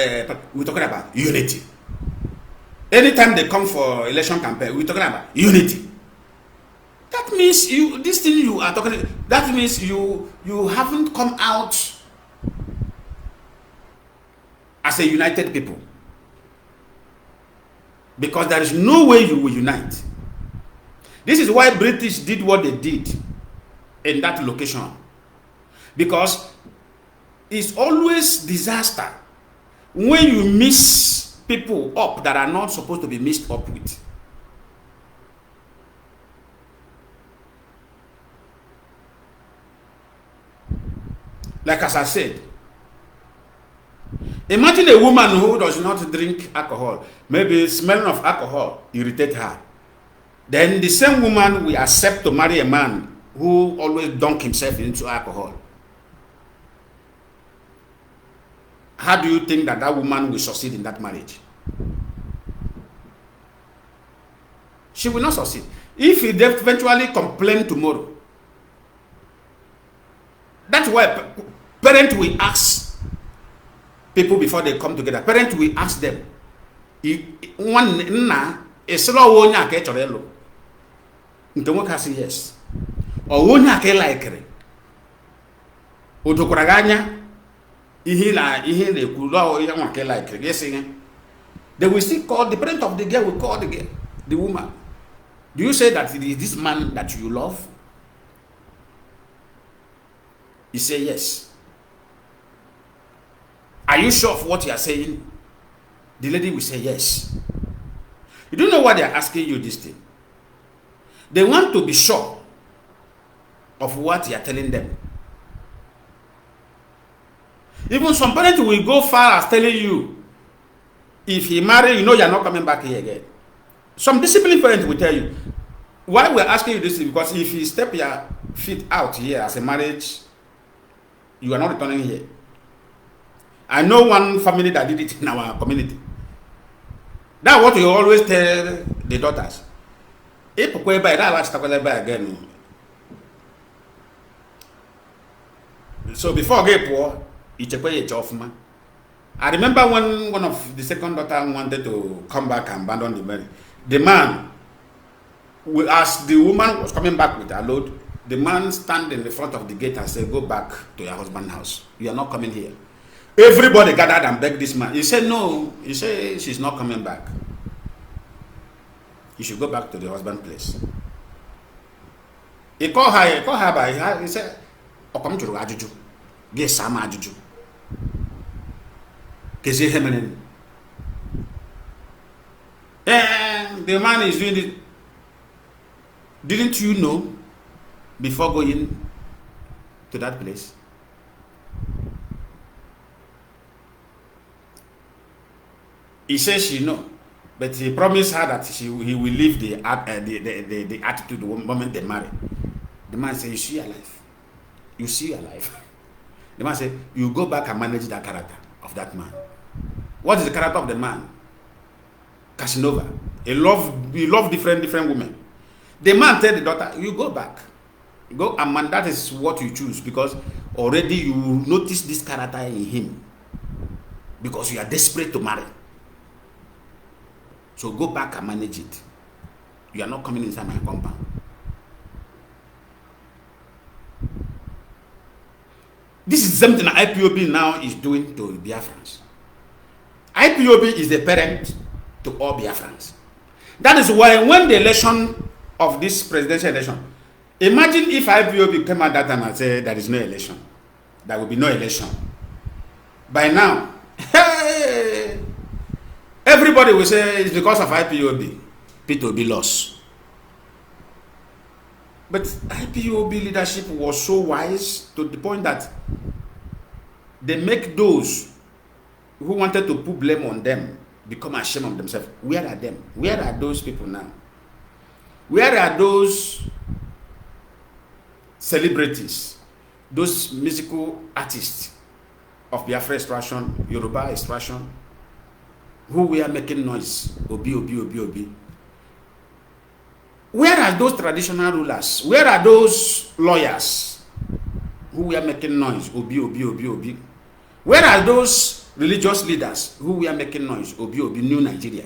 we're talking about unity. Anytime they come for election campaign, we're talking about unity. That means this thing you are talking, that means you haven't come out as a united people. Because there is no way you will unite. This is why British did what they did in that location. Because it's always disaster when you mix people up that are not supposed to be mixed up with. Like as I said, imagine a woman who does not drink alcohol. Maybe smelling of alcohol irritates her. Then the same woman will accept to marry a man who always dunk himself into alcohol. How do you think that woman will succeed in that marriage? She will not succeed. If he eventually complain tomorrow, that's why parents will ask people before they come together. Parents will ask them, one is slow one ya ke chorelo. Ntomo ka say yes. O wonya ke like re. Odokuraganya ihe na ekuru o ya nwa ke like re. Yes. They will still call, the parent of the girl will call the girl, the woman. Do you say that it is this man that you love? You say yes. Are you sure of what you are saying? The lady will say yes. You don't know why they are asking you this thing. They want to be sure of what you are telling them. Even some parents will go far as telling you, if he marry, you know you are not coming back here again. Some disciplined parents will tell you, why we're asking you this is because if you step your feet out here as a marriage, you are not returning here. I know one family that did it in our community. That's what you always tell the daughters. So before get poor, I remember when one of the second daughter wanted to come back and abandon the marriage. The man, as the woman was coming back with her load, the man stand in the front of the gate and said, "Go back to your husband's house. You are not coming here." Everybody gathered and begged this man. He said, "No." He said, "She's not coming back. You should go back to the husband's place." He called her by her. He said, "Okom juru ajuju. Ge sama ajuju. Kezi hemenen." And the man is doing it. Didn't you know before going to that place? He says she know, but he promised her that he will leave the attitude the moment they marry. The man said, "You see your life. You see your life." The man said, "You go back and manage that character of that man." What is the character of the man? Casanova. He love different women. The man tell the daughter, "You go back. Go and man, that is what you choose because already you notice this character in him because you are desperate to marry. So go back and manage it. You are not coming inside my compound." This is something that IPOB now is doing to Biafrans. IPOB is the parent to all Biafrans. That is why when the election of this presidential election, imagine if IPOB came at that time and said there is no election. There will be no election. By now, hey, everybody will say it's because of IPOB. P2B lost. But IPOB leadership was so wise to the point that they make those who wanted to put blame on them become ashamed of themselves. Where are them? Where are those people now? Where are those celebrities, those musical artists of Biafra extraction, Yoruba extraction, who were making noise? Obi, Obi, Obi, Obi. Where are those traditional rulers? Where are those lawyers who were making noise? Obi, Obi, Obi, Obi. Where are those religious leaders who were making noise? Obi, Obi, New Nigeria.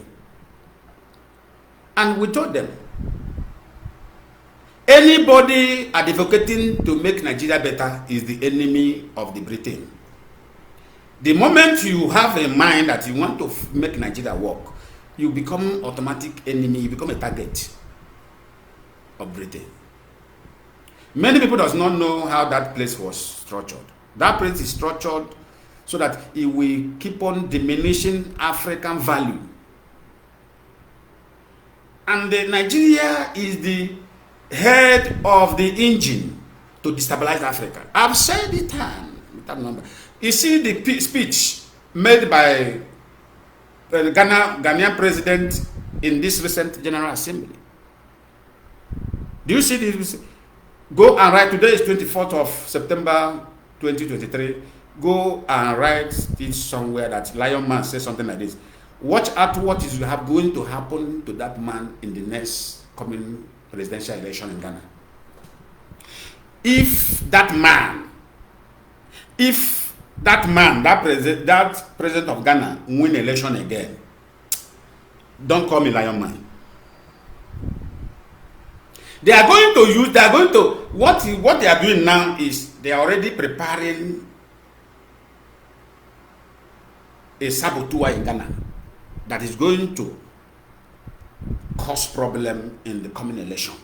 And we told them, anybody advocating to make Nigeria better is the enemy of the Britain. The moment you have a mind that you want to make Nigeria work, you become automatic enemy, you become a target of Britain. Many people does not know how that place was structured. That place is structured so that it will keep on diminishing African value. And Nigeria is the head of the engine to destabilize Africa. I've said it time. You see the speech made by the Ghanaian president in this recent General Assembly. Do you see this? Go and write. Today is 24th of September 2023. Go and write this somewhere that Lionman says something like this. Watch out what is going to happen to that man in the next coming presidential election in Ghana. If that president of Ghana win election again, don't call me Lionman. What they are doing now is they are already preparing a saboteur in Ghana. that is going to cause problem in the coming election.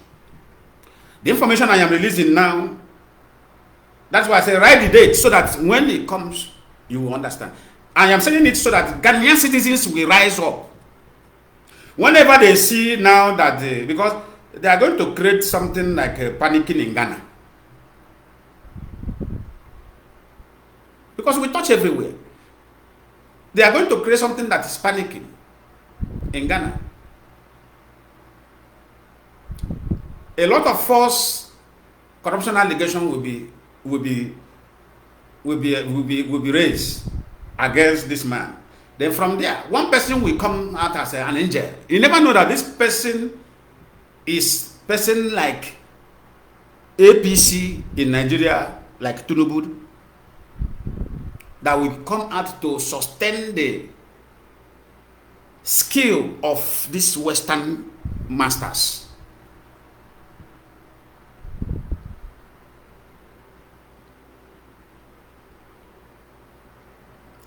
The information I am releasing now, that's why I say write the date so that when it comes, you will understand. I am saying it so that Ghanaian citizens will rise up. Whenever they see now that, because they are going to create something like panicking in Ghana. Because we touch everywhere. They are going to create something that is panicking in Ghana. A lot of false corruption allegations will be raised against this man. Then from there, one person will come out as an angel. You never know that this person is person like APC in Nigeria, like Tinubu, that will come out to sustain the skill of these Western masters.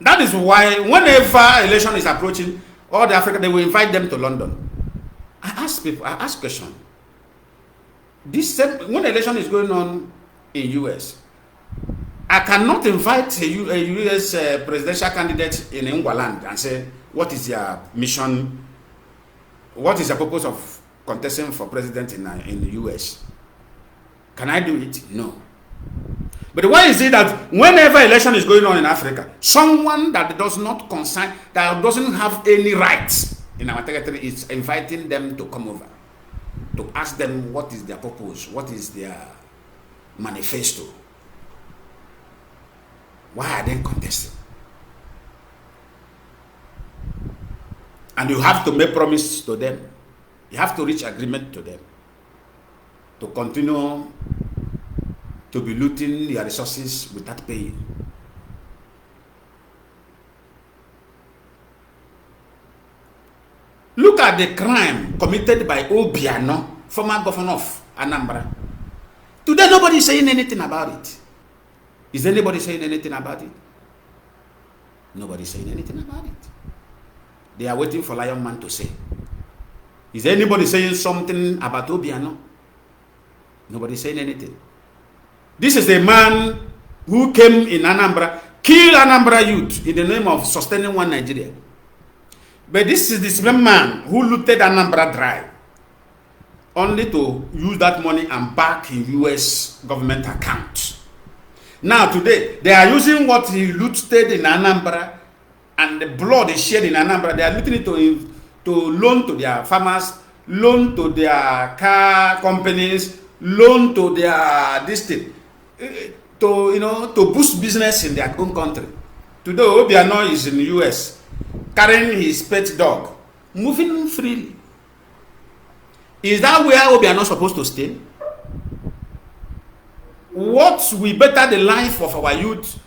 That is why whenever election is approaching, all the Africa, they will invite them to London. I ask people, I ask question. This same, when election is going on in US, I cannot invite a US presidential candidate in England and say, what is your mission? What is the purpose of contesting for president in the US? Can I do it? No. But why is it that whenever election is going on in Africa, someone that does not concern, that doesn't have any rights in our territory is inviting them to come over, to ask them what is their purpose, what is their manifesto? Why are they contesting? And you have to make promise to them. You have to reach agreement to them to continue to be looting your resources without paying. Look at the crime committed by Obiano, former governor of Anambra. Today nobody is saying anything about it. Is anybody saying anything about it? Nobody is saying anything about it. They are waiting for Lionman to say. Is anybody saying something about Obiano? Nobody is saying anything. This is a man who came in Anambra, killed Anambra youth in the name of sustaining one Nigeria. But this is the same man who looted Anambra dry, only to use that money and back in US government account. Now today, they are using what he looted in Anambra and the blood they shared in Anambra. They are looting it to loan to their farmers, loan to their car companies, loan to their district. To boost business in their own country. Today, Obiano is in the US, carrying his pet dog, moving freely. Is that where Obiano is supposed to stay? What will better the life of our youth,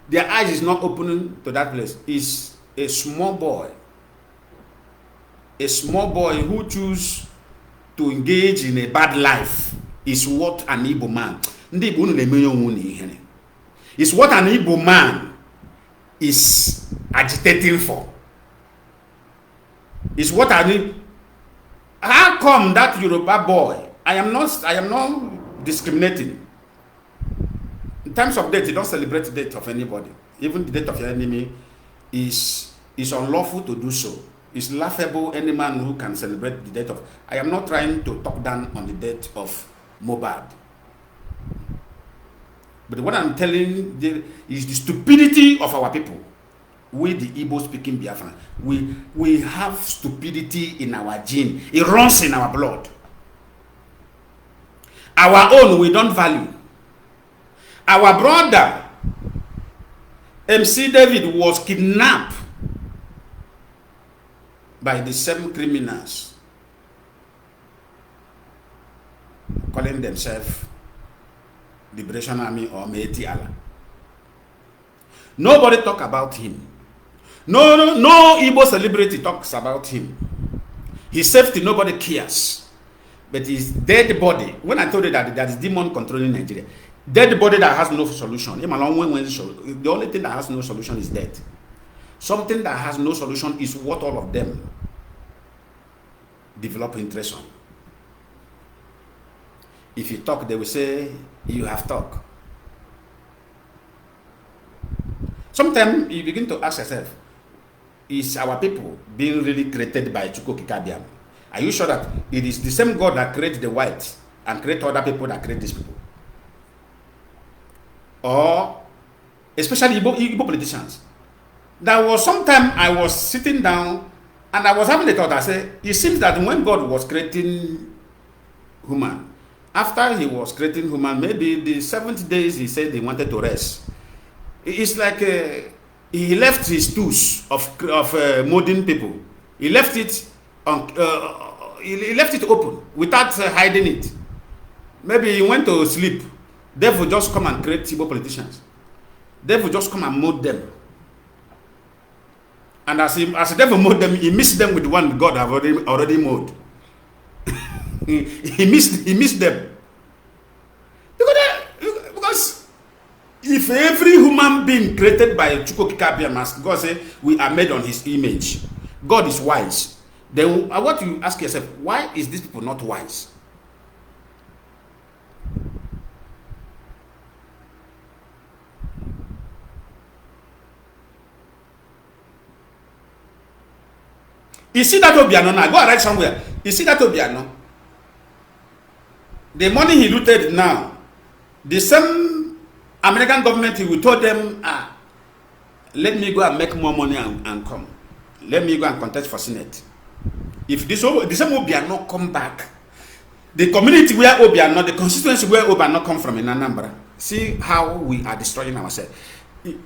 their eyes is not opening to that place, is a small boy. A small boy who chooses to engage in a bad life is what an Igbo man. It's what an Igbo man is agitating for. It's what I need. How come that Yoruba boy? I am not discriminating. In terms of date, you don't celebrate the date of anybody. Even the date of your enemy is unlawful to do so. It's laughable any man who can celebrate the date of. I am not trying to talk down on the date of Mobad. But what I'm telling you is the stupidity of our people. We, the Igbo speaking Biafran, we have stupidity in our gene. It runs in our blood. Our own we don't value. Our brother, MC David, was kidnapped by the same criminals calling themselves Liberation Army or Meiti Allah. Nobody talk about him. No Igbo celebrity talks about him. His safety, nobody cares. But his dead body, when I told you that there is demon controlling Nigeria, dead body that has no solution. The only thing that has no solution is death. Something that has no solution is what all of them develop interest on. If you talk, they will say, you have talk. Sometimes you begin to ask yourself, is our people being really created by Chukwukikabiam? Are you sure that it is the same God that created the whites and create other people that create these people? Or, especially Igbo politicians. There was some time I was sitting down and I was having a thought. I said, it seems that when God was creating human, after he was creating human, maybe the 7th days he said he wanted to rest. It's like he left his tools of molding people. He left it on. He left it open without hiding it. Maybe he went to sleep. Devil just come and create Igbo politicians. Devil just come and mold them. And as the devil mold them, he missed them with the one God have already molded. he missed them. Because if every human being created by Chukwukikabiam, as God said, we are made on his image, God is wise. Then I want you to ask yourself, why is these people not wise? You see that Obiano now, go and write somewhere. You see that Obiano? The money he looted now, the same American government, he will told them, let me go and make more money and come. Let me go and contest for Senate. If the same Obiano come back, the community where Obiano, the constituency where Obiano come from in Anambra, see how we are destroying ourselves.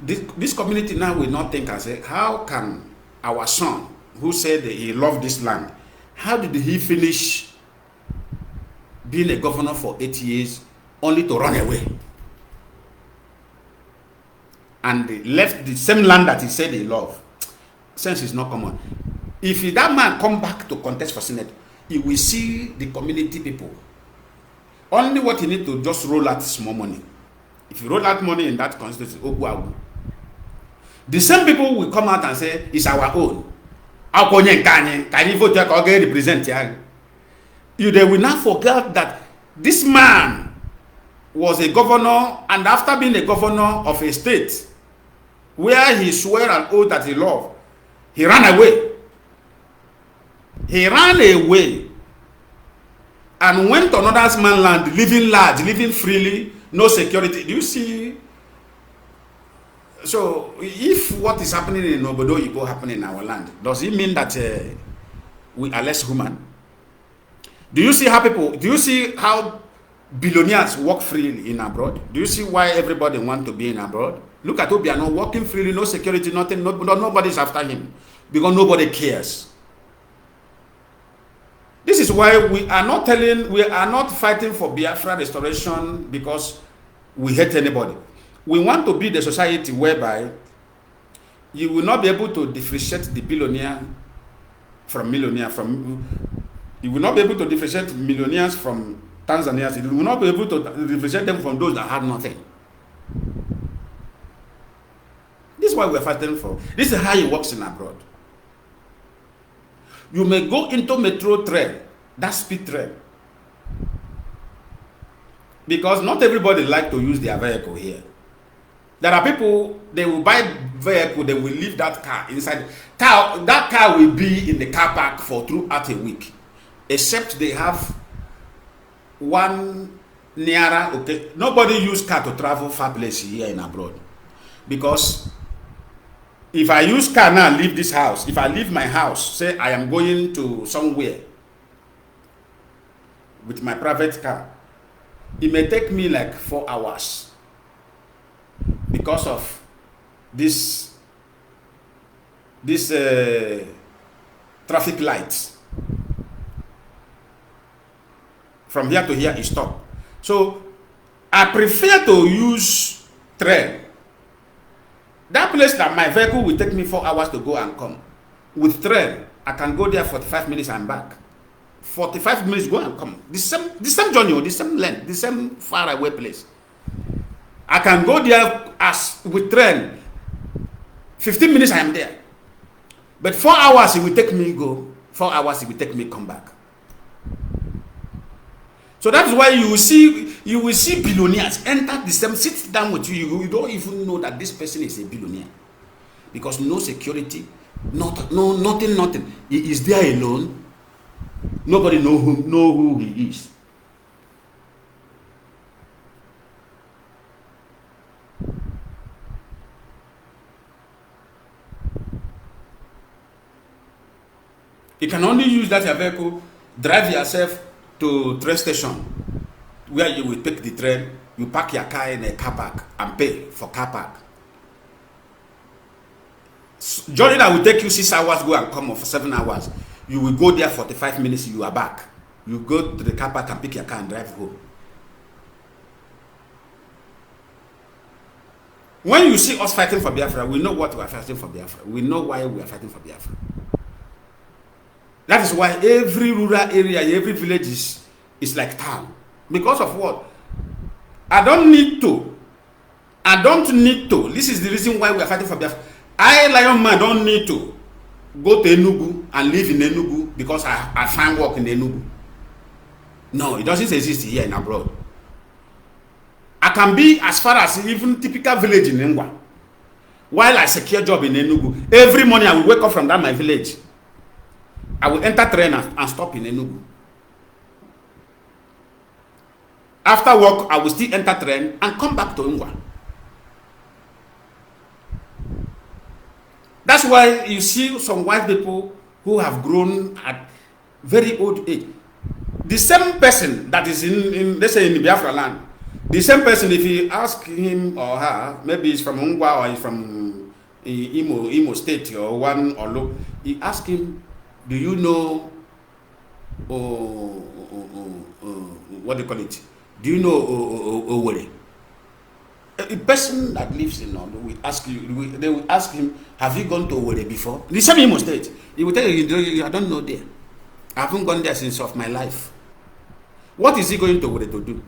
This community now will not think and say, how can our son, who said he loved this land, how did he finish being a governor for 8 years only to run away and left the same land that he said he loved? Sense is not common. If that man come back to contest for Senate, he will see the community people. Only what he need to just roll out small money. If you roll out money in that constituency, the same people will come out and say it's our own. Can you vote represent? They will not forget that this man was a governor, and after being a governor of a state where he swore an oath that he loved, he ran away. He ran away and went to another man's land, living large, living freely, no security. Do you see? So, if what is happening in Obodo Igbo happening in our land, does it mean that we are less human? Do you see how billionaires work freely in abroad? Do you see why everybody wants to be in abroad? Look at Obiano working freely, no security, nothing, nobody's after him because nobody cares. This is why we are not fighting for Biafra restoration because we hate anybody. We want to be the society whereby you will not be able to differentiate the billionaire from millionaire. You will not be able to differentiate millionaires from Tanzanians. You will not be able to differentiate them from those that have nothing. This is what we're fighting for. This is how it works in abroad. You may go into metro train, that speed train, because not everybody like to use their vehicle here. There are people, they will buy vehicle, they will leave that car inside. That car will be in the car park for throughout a week, except they have one nearer. Okay, nobody use car to travel far places here in abroad, because if I use car now, leave this house. If I leave my house, say I am going to somewhere with my private car, it may take me like 4 hours because of this traffic lights. From here to here is stop. So I prefer to use train. That place that my vehicle will take me 4 hours to go and come. With train, I can go there 45 minutes and back. 45 minutes go and come. The same journey, the same length, the same far away place. I can go there as with train. 15 minutes I am there. But 4 hours it will take me go. 4 hours it will take me come back. So that's why you will see billionaires enter the same, sit down with you. You don't even know that this person is a billionaire, because no security, nothing. He is there alone. Nobody know who he is. You can only use that your vehicle, drive yourself to train station, where you will take the train, you park your car in a car park and pay for car park. Journey that will take you 6 hours, go and come for 7 hours. You will go there 45 minutes, you are back. You go to the car park and pick your car and drive home. When you see us fighting for Biafra, we know what we are fighting for Biafra. We know why we are fighting for Biafra. That is why every rural area, every village is like town. Because of what? I don't need to. This is the reason why we are fighting for Biafra. I, Lionman, don't need to go to Enugu and live in Enugu because I find work in Enugu. No, it doesn't exist here in abroad. I can be as far as even typical village in Ngwa, while I secure job in Enugu. Every morning I will wake up from that my village. I will enter train and stop in Enugu. After work, I will still enter train and come back to Ngwa. That's why you see some white people who have grown at very old age. The same person that is in let's say in the Biafra land, the same person, if you ask him or her, maybe he's from Ngwa or he's from Imo State or one or low, you ask him, do you know, what do you call it? Do you know Owerri? A person that lives in Ondo will ask you, they will ask him, have you gone to Owerri before? The same Imo State. He will tell you, I don't know there. I haven't gone there since of my life. What is he going to Owerri to do?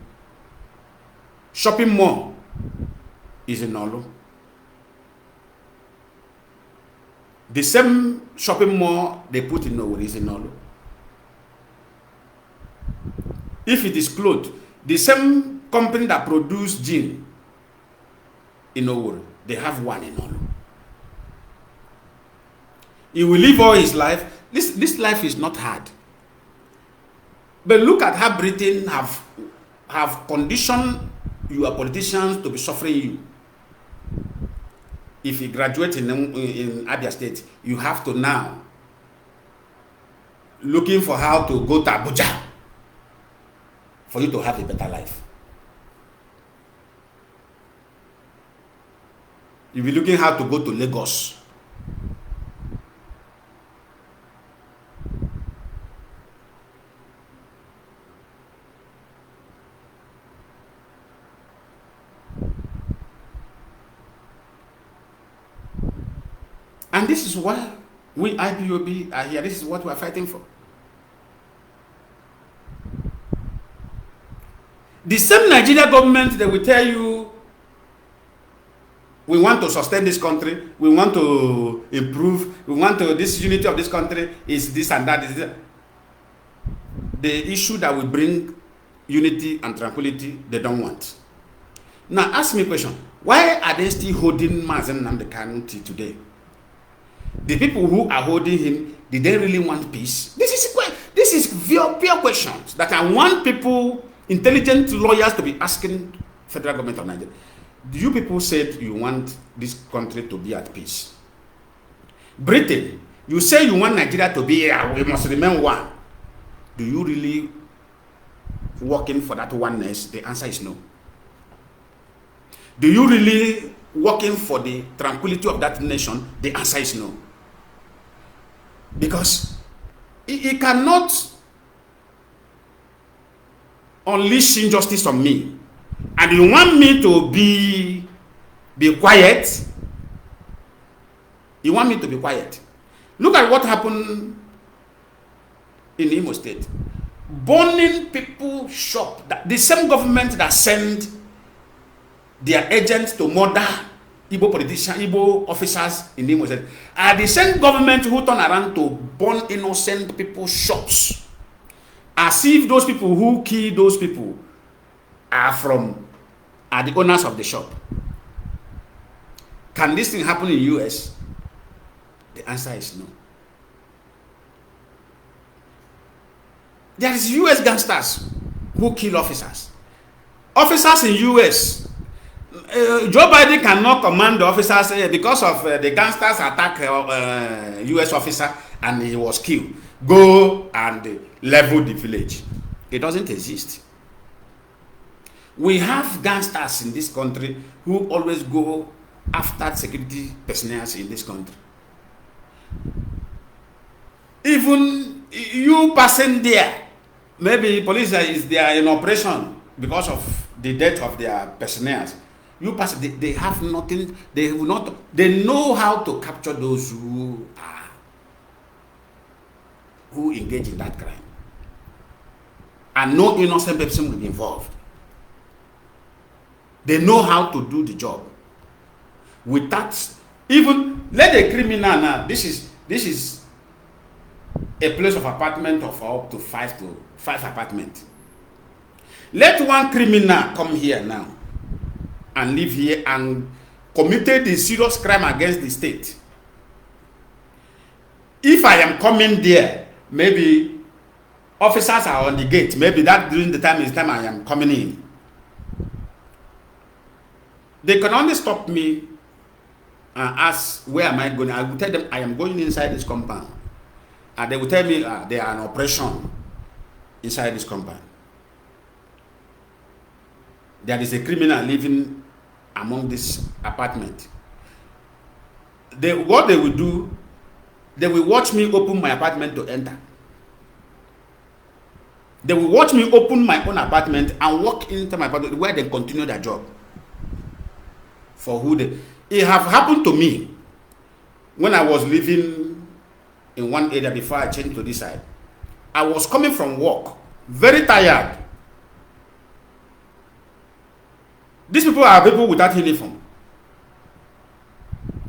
Shopping mall is in Olo. The same shopping mall they put in Owerri is in Olo. If it is clothes, the same company that produce gin in Owerri, they have one in Olo. He will live all his life. This life is not hard. But look at how Britain have conditioned your politicians to be suffering you. If you graduate in Abia State, you have to now looking for how to go to Abuja for you to have a better life. You'll be looking how to go to Lagos. And this is why we IPOB are here. This is what we are fighting for. The same Nigeria government that will tell you, we want to sustain this country, we want to improve, we want to, this unity of this country is this and that. Is that. The issue that will bring unity and tranquility, they don't want. Now ask me a question. Why are they still holding Mazi Lionman Kanu today? The people who are holding him, did they really want peace? This is pure questions that I want people, intelligent lawyers, to be asking federal government of Nigeria. Do you people said you want this country to be at peace? Britain, you say you want Nigeria to be here, we must remain one. Do you really working for that oneness? The answer is no. Do you really working for the tranquility of that nation? The answer is no. Because he cannot unleash injustice on me. And you want me to be quiet? You want me to be quiet? Look at what happened in Imo State. Burning people shop. The same government that sent their agents to murder Igbo politicians, Igbo officers in the Imo State are the same government who turn around to burn innocent people's shops. As if those people who kill those people are the owners of the shop. Can this thing happen in US? The answer is no. There is US gangsters who kill officers. Officers in US, Joe Biden cannot command the officers because of the gangsters attack US officer and he was killed. Go and level the village. It doesn't exist. We have gangsters in this country who always go after security personnel in this country. Even you passing there, maybe police is there in operation because of the death of their personnel. You pass, they have nothing. They will not. They know how to capture those who engage in that crime, and no innocent person will be involved. They know how to do the job. With that, even let a criminal now. This is a place of apartment of up to five apartments. Let one criminal come here now and live here and committed a serious crime against the state. If I am coming there, maybe officers are on the gate. Maybe that during the time is time I am coming in. They can only stop me and ask, where am I going? I will tell them I am going inside this compound. And they will tell me they are an operation inside this compound. There is a criminal living among this apartment. What they will do, they will watch me open my apartment to enter. They will watch me open my own apartment and walk into my apartment where they continue their job. For who they... It have happened to me when I was living in one area before I changed to this side. I was coming from work, very tired. These people are people without uniform.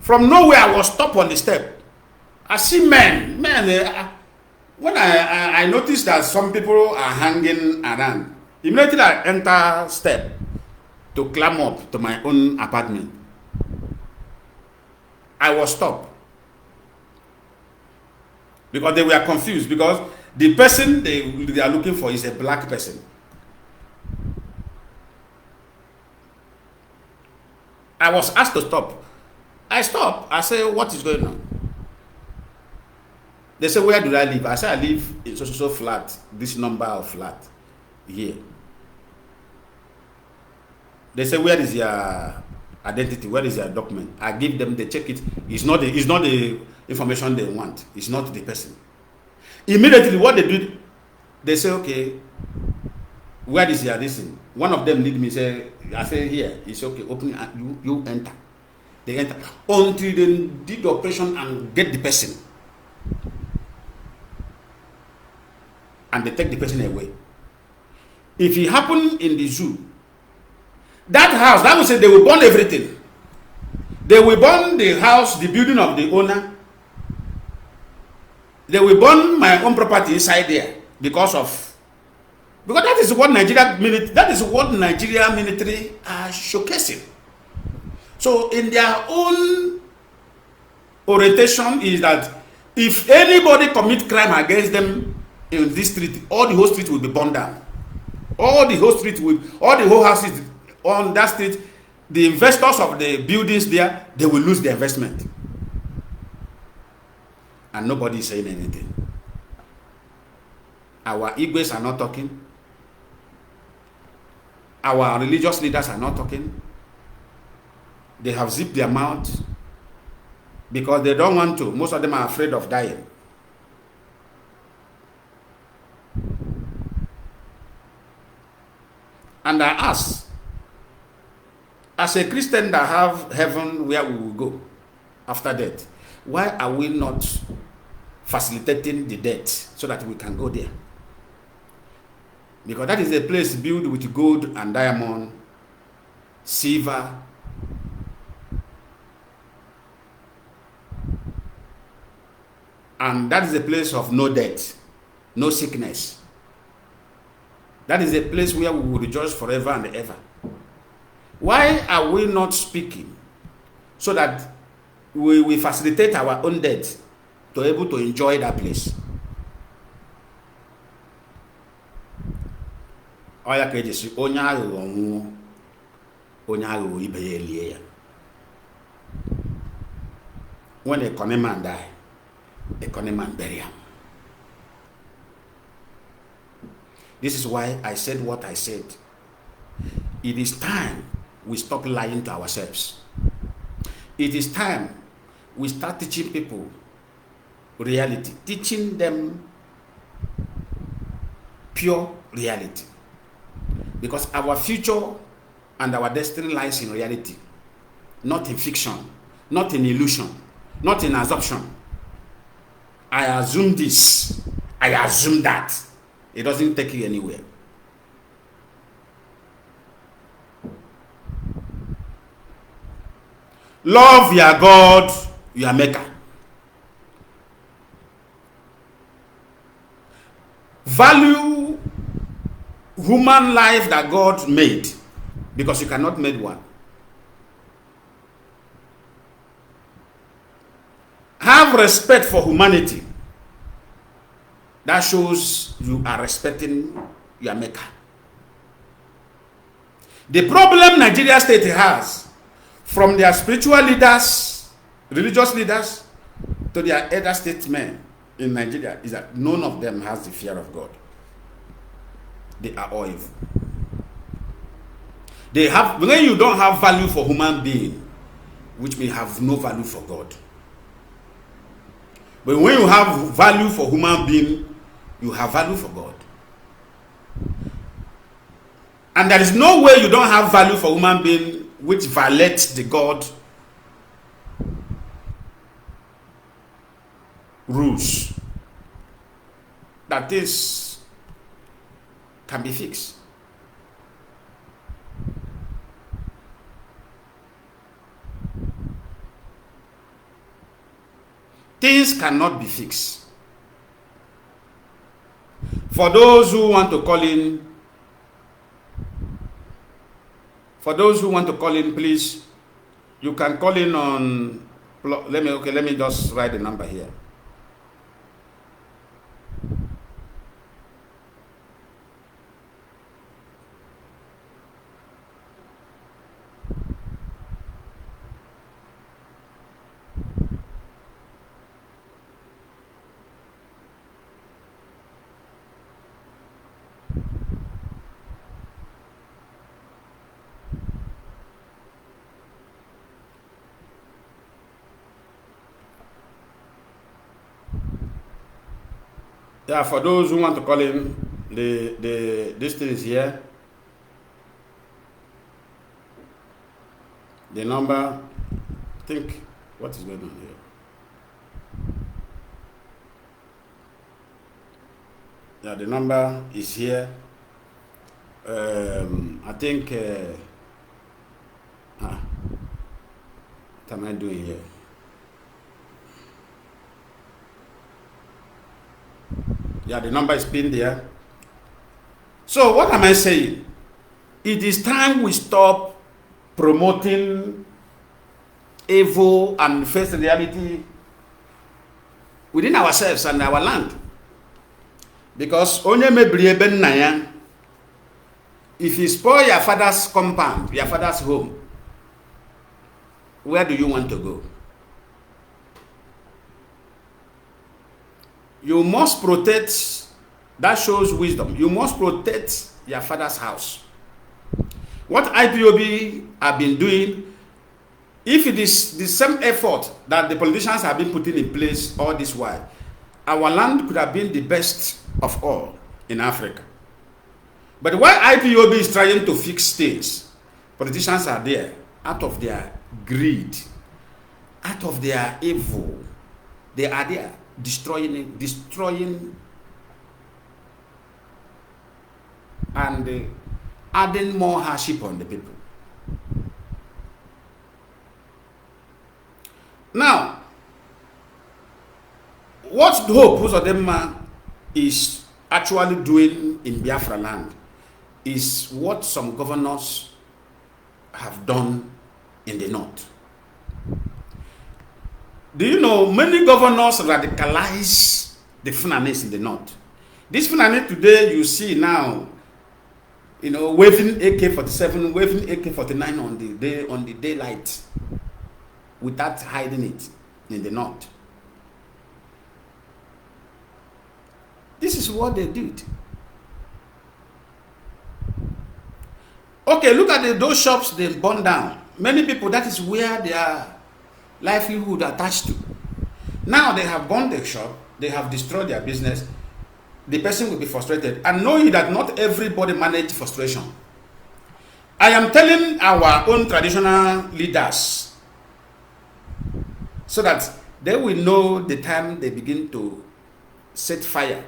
From nowhere, I was stopped on the step. I see men. When I noticed that some people are hanging around, immediately I enter step to climb up to my own apartment. I was stopped because they were confused, because the person they are looking for is a black person. I was asked to stop. I stopped. I said, what is going on? They said, where do I live? I said, I live in so flat, this number of flat here. They say, where is your identity? Where is your document? I give them, they check it. It's not the information they want. It's not the person. Immediately, what they do, they say, okay, where is your this thing? One of them lead me, say, I say, here, it's okay, open, you enter. They enter. Until they did the operation and get the person. And they take the person away. If it happened in the zoo, that house, that will say they will burn everything. They will burn the house, the building of the owner. They will burn my own property inside there because that is what Nigeria military are showcasing. So in their own orientation is that if anybody commit crime against them in this street, all the whole street will be burned down. All the whole houses on that street, the investors of the buildings there, they will lose their investment. And nobody is saying anything. Our Igwes are not talking. Our religious leaders are not talking. They have zipped their mouth because they don't want to. Most of them are afraid of dying. And I ask, as a Christian that have heaven where we will go after death, why are we not facilitating the death so that we can go there? Because that is a place built with gold and diamond, silver, And that is a place of no death, no sickness. That is a place where we will rejoice forever and ever. Why are we not speaking so that we facilitate our own death to be able to enjoy that place? Oya ka ejisi onye aghụghọ nwụọ, onye aghụghọ ibe ya elie ya. When a cunning man die, a cunning man bury him. This is why I said what I said. It is time we stop lying to ourselves. It is time we start teaching people reality, teaching them pure reality. Because our future and our destiny lies in reality, not in fiction, not in illusion, not in assumption. I assume this, I assume that. It doesn't take you anywhere. Love your God, your maker. Value human life that God made, because you cannot make one. Have respect for humanity. That shows you are respecting your maker. The problem Nigeria state has, from their spiritual leaders, religious leaders, to their elder statesmen in Nigeria, is that none of them has the fear of God. They are all evil. They have, when you don't have value for human being, which may have no value for God. But when you have value for human being, you have value for God. And there is no way you don't have value for human being which violates the God rules. That this can be fixed. Things cannot be fixed. For those who want to call in, please, you can call in on, let me just write the number here. Yeah, for those who want to call in, this thing is here. The number, I think, what is going on here? Yeah, the number is here. I think, what am I doing here? Yeah, the number is pinned there. So what am I saying? It is time we stop promoting evil and face reality within ourselves and our land. Because if you spoil your father's compound, your father's home, where do you want to go? You must protect, that shows wisdom. You must protect your father's house. What IPOB have been doing, if it is the same effort that the politicians have been putting in place all this while, our land could have been the best of all in Africa. But while IPOB is trying to fix things, politicians are there out of their greed, out of their evil. They are there destroying and adding more hardship on the people. Now, what Hope Uzodinma is actually doing in Biafra land is what some governors have done in the north. Do you know many governors radicalize the Funanis in the north? This Funani today you see now, you know, waving AK-47, waving AK-49 on the daylight without hiding it in the north. This is what they did. Okay, look at those shops they burned down. Many people, that is where their livelihood attached to. Now they have burned the shop, they have destroyed their business. The person will be frustrated. And knowing that not everybody manages frustration. I am telling our own traditional leaders so that they will know the time they begin to set fire,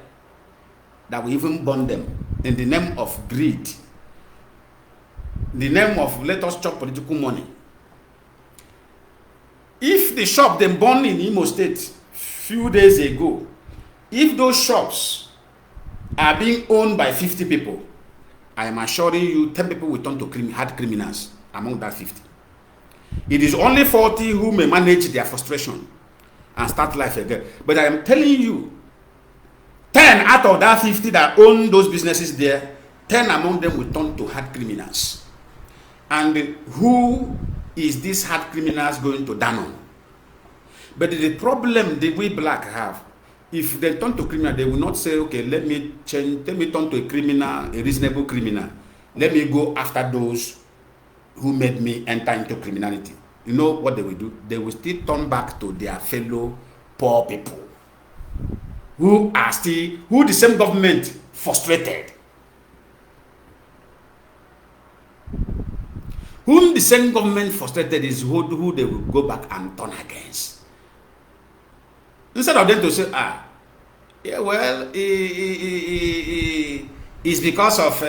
that we even burn them in the name of greed, the name of let us chop political money. If the shop they burned in Imo State few days ago, if those shops are being owned by 50 people, I am assuring you 10 people will turn to hard criminals among that 50. It is only 40 who may manage their frustration and start life again. But I am telling you, 10 out of that 50 that own those businesses there, 10 among them will turn to hard criminals. And who is this hard criminals going to down on? But the problem that we black have, if they turn to criminal, they will not say, okay, let me change, let me turn to a criminal, a reasonable criminal. Let me go after those who made me enter into criminality. You know what they will do? They will still turn back to their fellow poor people who are still, who the same government frustrated. Whom the same government frustrated is who they will go back and turn against. Instead of them to say, yeah, well, it's because of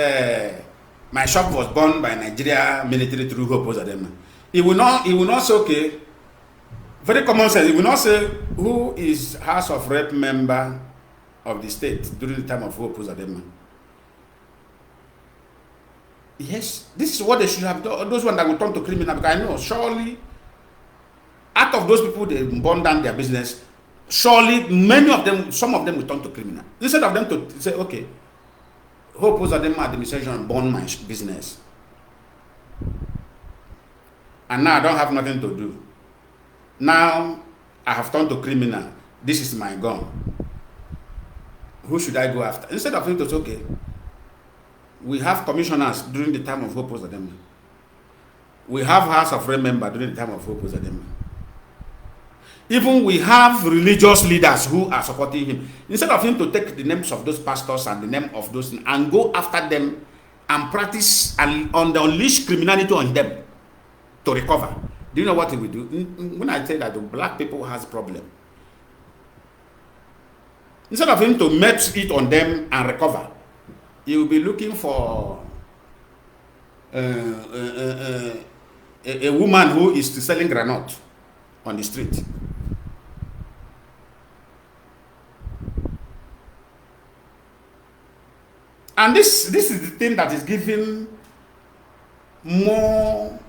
my shop was burned by Nigeria military through Hope Uzodinma. He will not say, okay, very common sense, he will not say who is House of Rep member of the state during the time of Hope Uzodinma. Yes, this is what they should have done. Those ones that will turn to criminal, because I know surely out of those people they burn down their business, surely many of them, some of them will turn to criminal. Instead of them to say, okay, Hope Uzodinma administration burn my business, and now I don't have nothing to do. Now I have turned to criminal. This is my gun. Who should I go after? Instead of him to say, okay, we have commissioners during the time of Hope Uzodinma. We have House of Rep member during the time of Hope Uzodinma. Even we have religious leaders who are supporting him. Instead of him to take the names of those pastors and the name of those and go after them and practice and unleash criminality on them to recover. Do you know what he will do? When I say that the black people has problem, instead of him to met it on them and recover, he will be looking for a woman who is selling granite on the street. And this is the thing that is giving more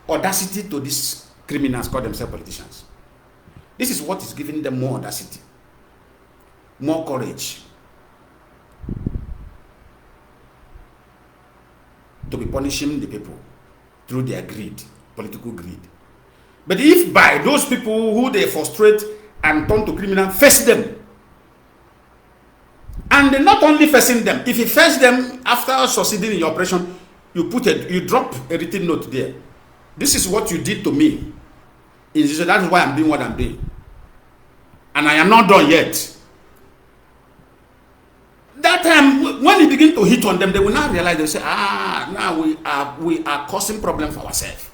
audacity to these criminals call themselves politicians. This is what is giving them more audacity, more courage to be punishing the people through their greed, political greed. But if by those people who they frustrate and turn to criminal, face them, and they're not only facing them, if you face them after succeeding in your operation, you drop a written note there. This is what you did to me. That is why I'm doing what I'm doing. And I am not done yet. That time, when you begin to hit on them, they will now realize, they say, now we are causing problem for ourselves.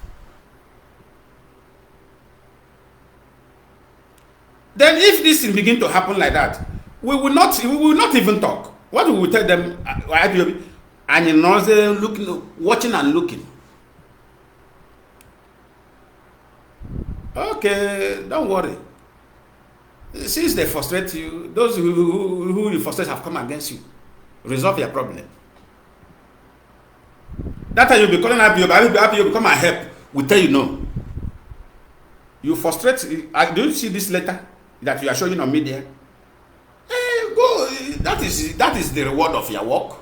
Then if this thing begin to happen like that, we will not even talk. What we will tell them, and you know, they're looking, watching and looking. Okay, don't worry. Since they frustrate you, those who you frustrate have come against you. Resolve your problem. That time you'll be calling Ipob, you come and help. We tell you no. You frustrate. Do you see this letter that you are showing on media? Go. That is the reward of your work.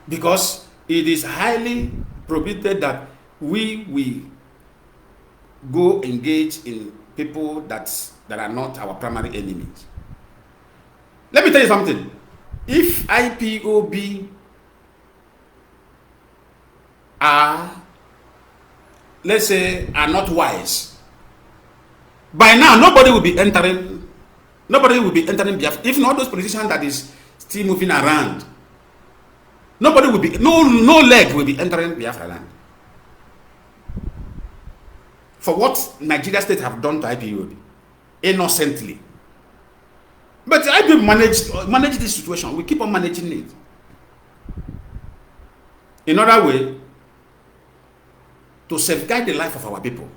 Because it is highly prohibited that we go engage in people that are not our primary enemies. Let me tell you something. If IPOB are, let's say, are not wise, by now nobody will be entering Biafra. If not those politicians that is still moving around, nobody will be, no leg will be entering Biafra land. For what Nigeria state have done to IPOB, innocently. But IPOB manage this situation. We keep on managing it. In other way, to safeguard the life of our people.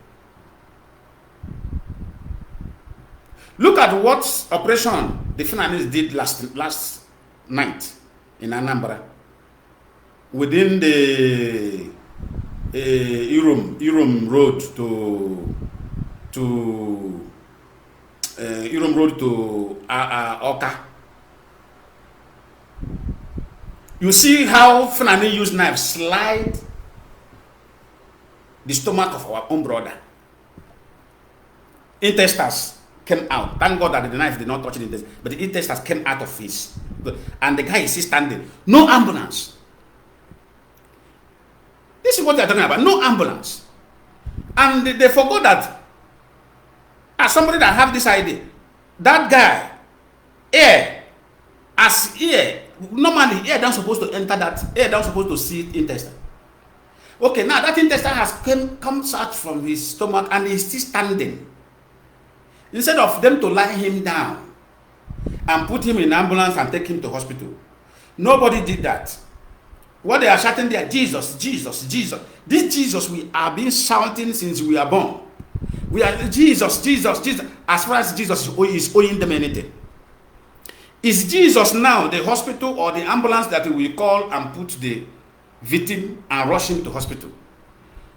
Look at what operation the Fulani did last night in Anambra, within the Irom Road to Oka. You see how Fulani use knives slide the stomach of our own brother. Intestines came out. Thank God that the knife did not touch the intestines, but the intestines came out of his. And the guy is still standing. No ambulance. This is what they're talking about. No ambulance. And they forgot that, as somebody that have this idea, that guy, normally air down supposed to enter that, air down supposed to see intestine. Okay, now that intestine has comes out from his stomach and he's still standing. Instead of them to lie him down and put him in ambulance and take him to hospital, nobody did that. What they are shouting there, Jesus, Jesus, Jesus. This Jesus we are being shouting since we are born. We are Jesus, Jesus, Jesus. As far as Jesus is owing them anything. Is Jesus now the hospital or the ambulance that we call and put the victim and rush him to hospital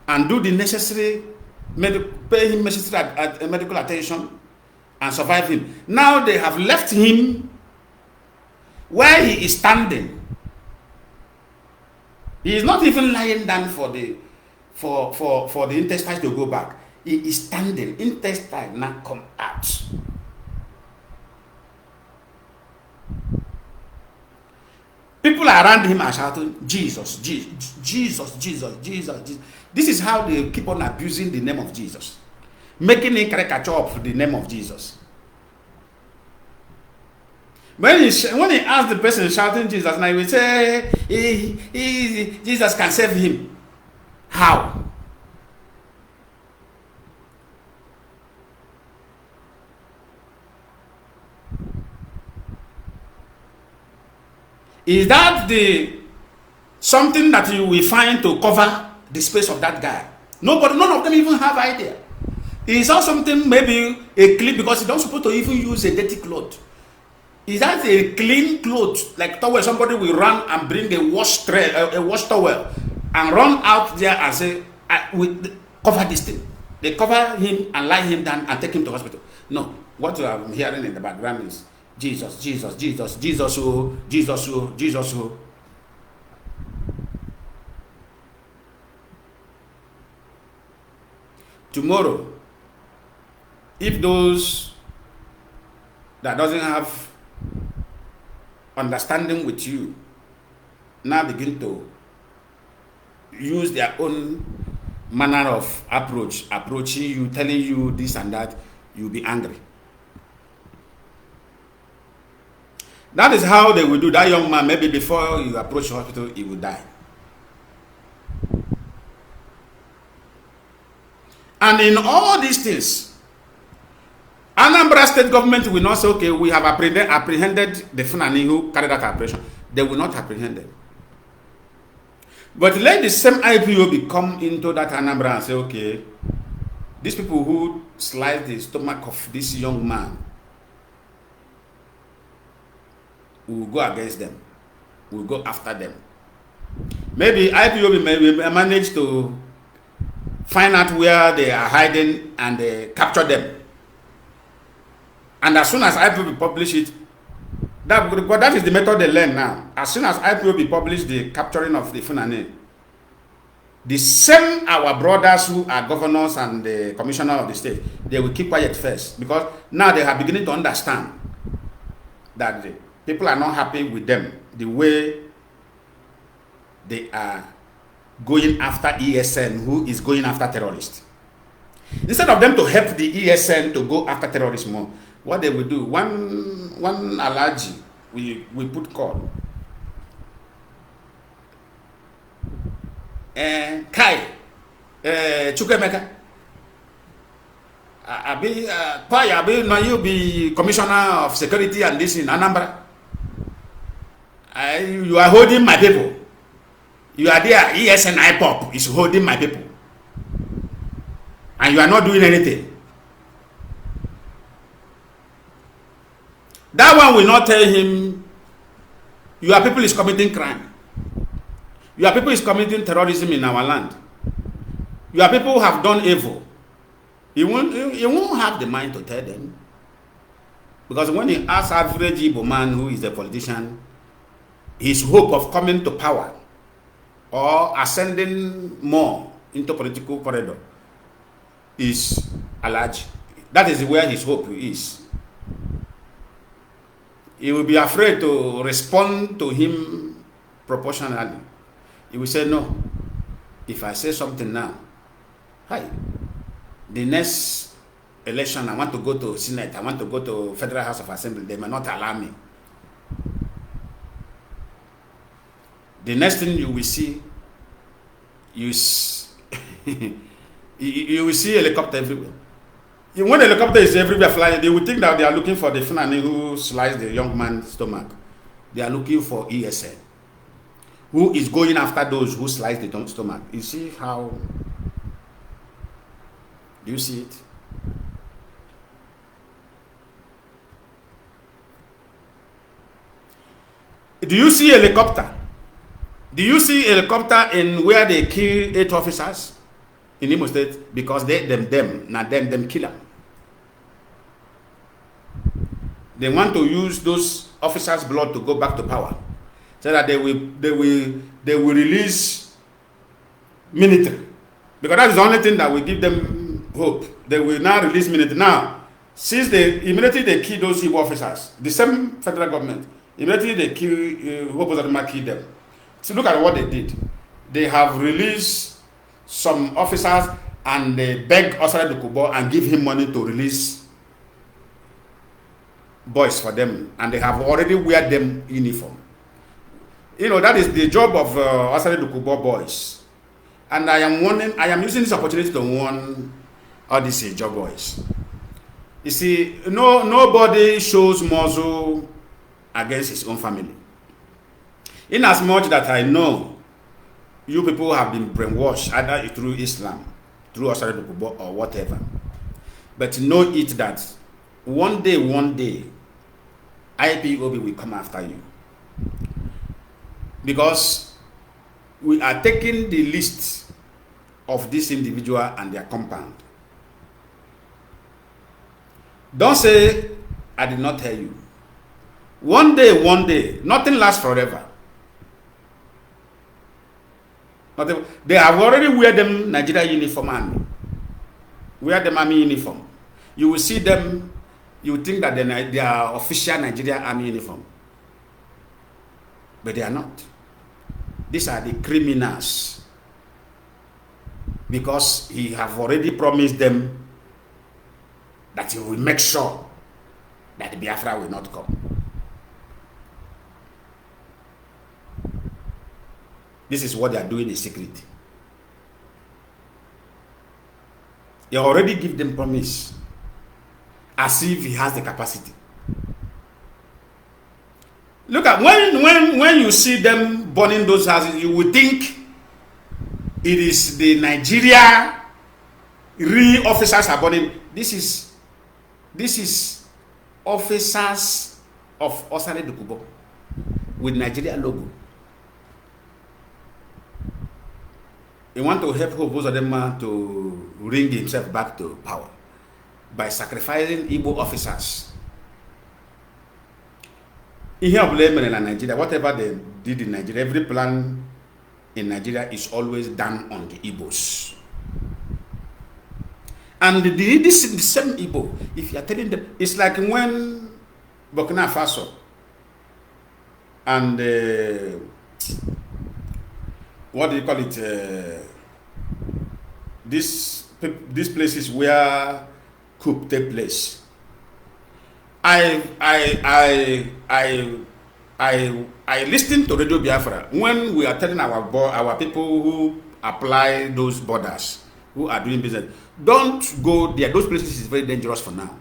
and do the necessary pay him necessary medical attention and survive him? Now they have left him where he is standing. He is not even lying down for the intestines to go back. He is standing. Intestine now come out. People around him are shouting, Jesus, Jesus, Jesus, Jesus, Jesus, Jesus. This is how they keep on abusing the name of Jesus, making a caricature of the name of Jesus. When he asks the person shouting Jesus, now he will say, Jesus can save him. How? Is that something that you will find to cover the space of that guy? None of them even have idea. Is that something, maybe a clean, because you don't supposed to even use a dirty cloth. Is that a clean cloth, like towel? Somebody will run and bring a wash towel and run out there and say, cover this thing. They cover him and lie him down and take him to hospital. No, what I'm hearing in the background is Jesus, Jesus, Jesus, Jesus, oh, Jesus, oh, Jesus, oh. Tomorrow, if those that doesn't have understanding with you now begin to use their own manner of approaching you, telling you this and that, you'll be angry. That is how they will do. That young man, maybe before you approach the hospital, he will die. And in all these things, Anambra state government will not say, okay, we have apprehended the Fulani who carried out operation. They will not apprehend them. But let the same IPOB come into that Anambra and say, okay, these people who slice the stomach of this young man, we will go against them. We will go after them. Maybe IPOB may manage to find out where they are hiding and capture them. And as soon as IPOB publish it, that is the method they learn now. As soon as IPOB publish the capturing of the Fulani, the same our brothers who are governors and the commissioner of the state, they will keep quiet first, because now they are beginning to understand that the people are not happy with them the way they are going after ESN, who is going after terrorists. Instead of them to help the ESN to go after terrorists more, what they will do, one allergy, we put call. Kai, Chukemeka, now you be commissioner of security and this in Anambra. You are holding my people. You are there, ESN Ipob is holding my people. And you are not doing anything. That one will not tell him, your people is committing crime. Your people is committing terrorism in our land. Your people have done evil. He won't have the mind to tell them. Because when he asks average Igbo man who is a politician, his hope of coming to power or ascending more into political corridor is large. That is where his hope is. He will be afraid to respond to him proportionally. He will say, no, if I say something now, hi, the next election I want to go to Senate, I want to go to Federal House of Assembly, they may not allow me. The next thing you will see, you will see helicopter everywhere. When the helicopter is everywhere flying, they will think that they are looking for the Fulani who sliced the young man's stomach. They are looking for ESN, who is going after those who sliced the stomach. You see how? Do you see it? Do you see a helicopter? Do you see a helicopter in where they kill 8 officers in Imo State? Because them kill them. They want to use those officers' blood to go back to power, so that they will release military, because that is the only thing that will give them hope. They will now release military. Now, since immediately they kill those Igbo officers, the same federal government immediately they kill kill them. So look at what they did. They have released some officers and they beg Osare Dokubo and give him money to release boys for them, and they have already wear them uniform. You know, that is the job of Osare Dokubo boys. And I am using this opportunity to warn all these job boys. You see, nobody shows muzzle against his own family. In as much that I know you people have been brainwashed either through Islam, through Osare Dokubo or whatever. But know it that one day, IPOB will come after you. Because we are taking the list of this individual and their compound. Don't say, I did not tell you. One day, nothing lasts forever. They have already wear them Nigeria uniform army. Wear them army uniform. You will see them, you will think that they are official Nigeria army uniform. But they are not. These are the criminals. Because he have already promised them that he will make sure that the Biafra will not come. This is what they are doing in secret. He already give them promise, as if he has the capacity. Look at when you see them burning those houses, you would think It is the Nigeria real officers are burning. This is officers of Osare Dokubo with Nigeria logo. He want to help Hobozadema to bring himself back to power by sacrificing Igbo officers. In here, blame in Nigeria, whatever they did in Nigeria, every plan in Nigeria is always done on the Igbos. And this is the same Igbo. If you are telling them, it's like when Burkina Faso and what do you call it? These places where coup take place. I listened to Radio Biafra when we are telling our people who apply those borders, who are doing business, don't go there. Those places is very dangerous for now.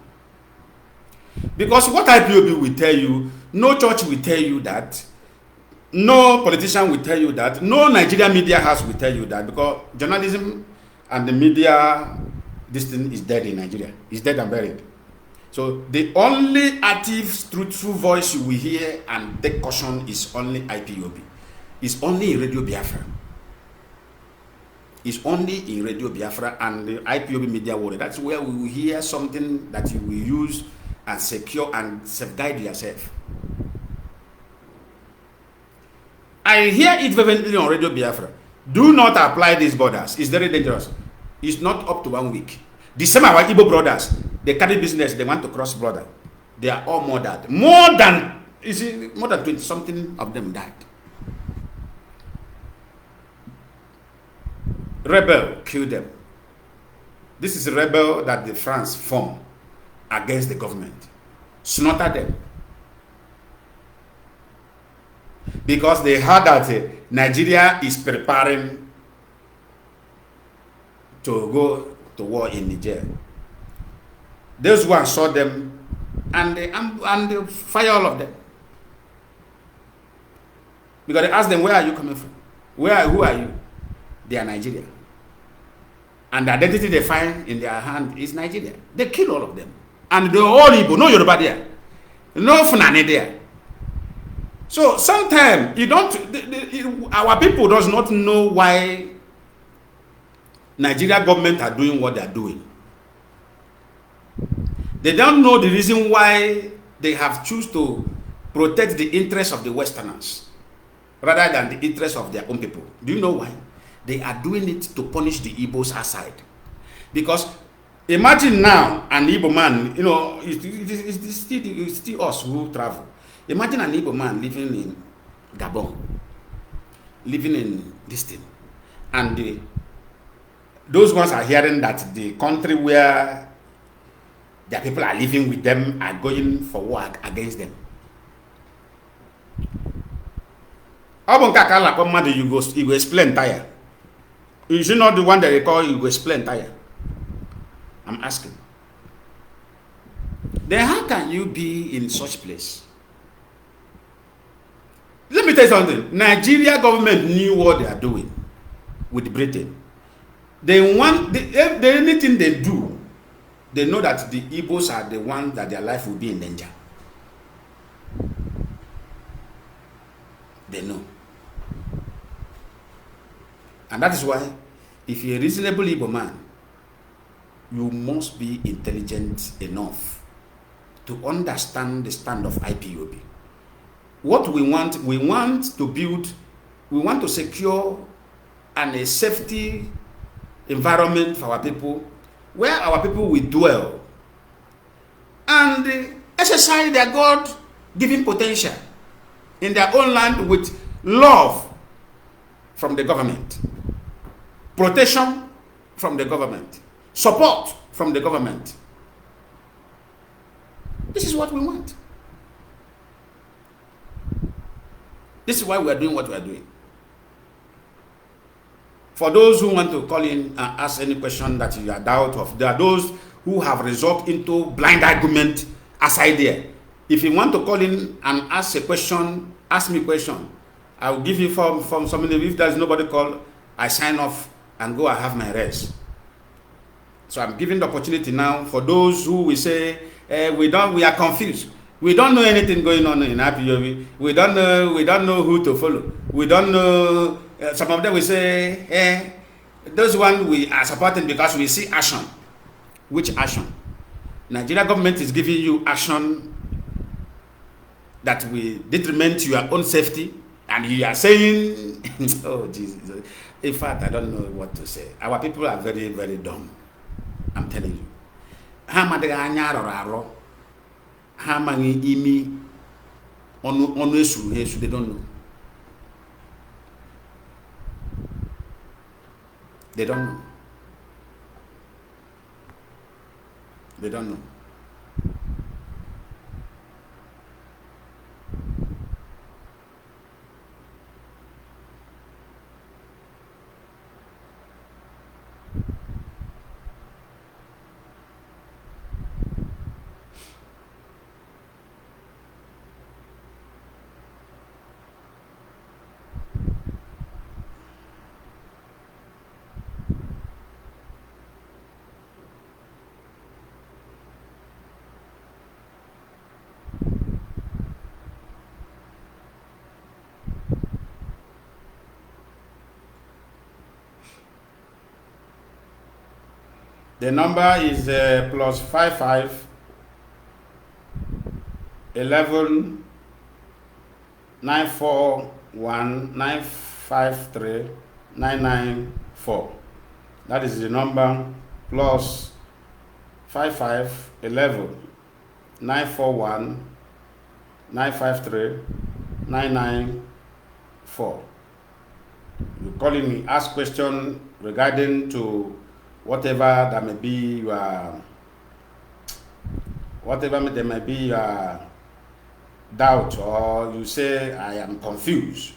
Because what IPOB will tell you, no church will tell you that, no politician will tell you that, no Nigerian media house will tell you that, because journalism and the media, this thing is dead in Nigeria. It's dead and buried. So the only active, truthful voice you will hear and take caution is only IPOB. It's only in Radio Biafra. It's only in Radio Biafra and the IPOB media world. That's where we will hear something that you will use and secure and safeguard yourself. I hear it vividly on Radio Biafra. Do not apply these borders. It's very dangerous. It's not up to 1 week. The same our Igbo brothers, they carry business, they want to cross border. They are all murdered. More than 20 something of them died. Rebel killed them. This is a rebel that the France formed against the government. Slaughtered them. Because they heard that Nigeria is preparing to go to war in Niger. Those ones saw them and they fire all of them. Because they asked them, where are you coming from? Who are you? They are Nigeria. And the identity they find in their hand is Nigeria. They kill all of them. And they're all Igbo, no Yoruba there. No Funani there. So sometimes our people does not know why Nigeria government are doing what they are doing. They don't know the reason why they have choose to protect the interests of the Westerners rather than the interests of their own people. Do you know why? They are doing it to punish the Igbos aside. Because imagine now an Igbo man, you know, it's still us who travel. Imagine an Igbo man living in Gabon, living in this thing, and those ones are hearing that the country where their people are living with them are going for war against them. You go explain tire. You should not the one that they call you go explain tire. I'm asking. Then how can you be in such place? Let me tell you something. Nigeria government knew what they are doing with Britain. They want anything they do, they know that the Igbos are the ones that their life will be in danger. They know. And that is why, if you're a reasonable Igbo man, you must be intelligent enough to understand the stand of IPOB. What we want to build, we want to secure a safety environment for our people, where our people will dwell and exercise their God-given potential in their own land with love from the government, protection from the government, support from the government. This is what we want. This is why we are doing what we are doing. For those who want to call in and ask any question that you are doubt of, there are those who have resorted into blind argument aside there. If you want to call in and ask a question, ask me a question. I will give you from somebody. If there is nobody call, I sign off and go and have my rest. So I'm giving the opportunity now for those who will say, we are confused. We don't know anything going on in IPOB. We don't know who to follow. We don't know. Some of them will say, those one we are supporting because we see action. Which action? Nigeria government is giving you action that will detriment your own safety, and you are saying, oh Jesus. In fact, I don't know what to say. Our people are very, very dumb. I'm telling you. How many imi on they don't know. They don't know. They don't know. The number is plus 55 11 941 953 994. That is the number, plus 55 11 941 953 994. You calling me, ask question regarding to whatever that may be your doubt, or you say I am confused.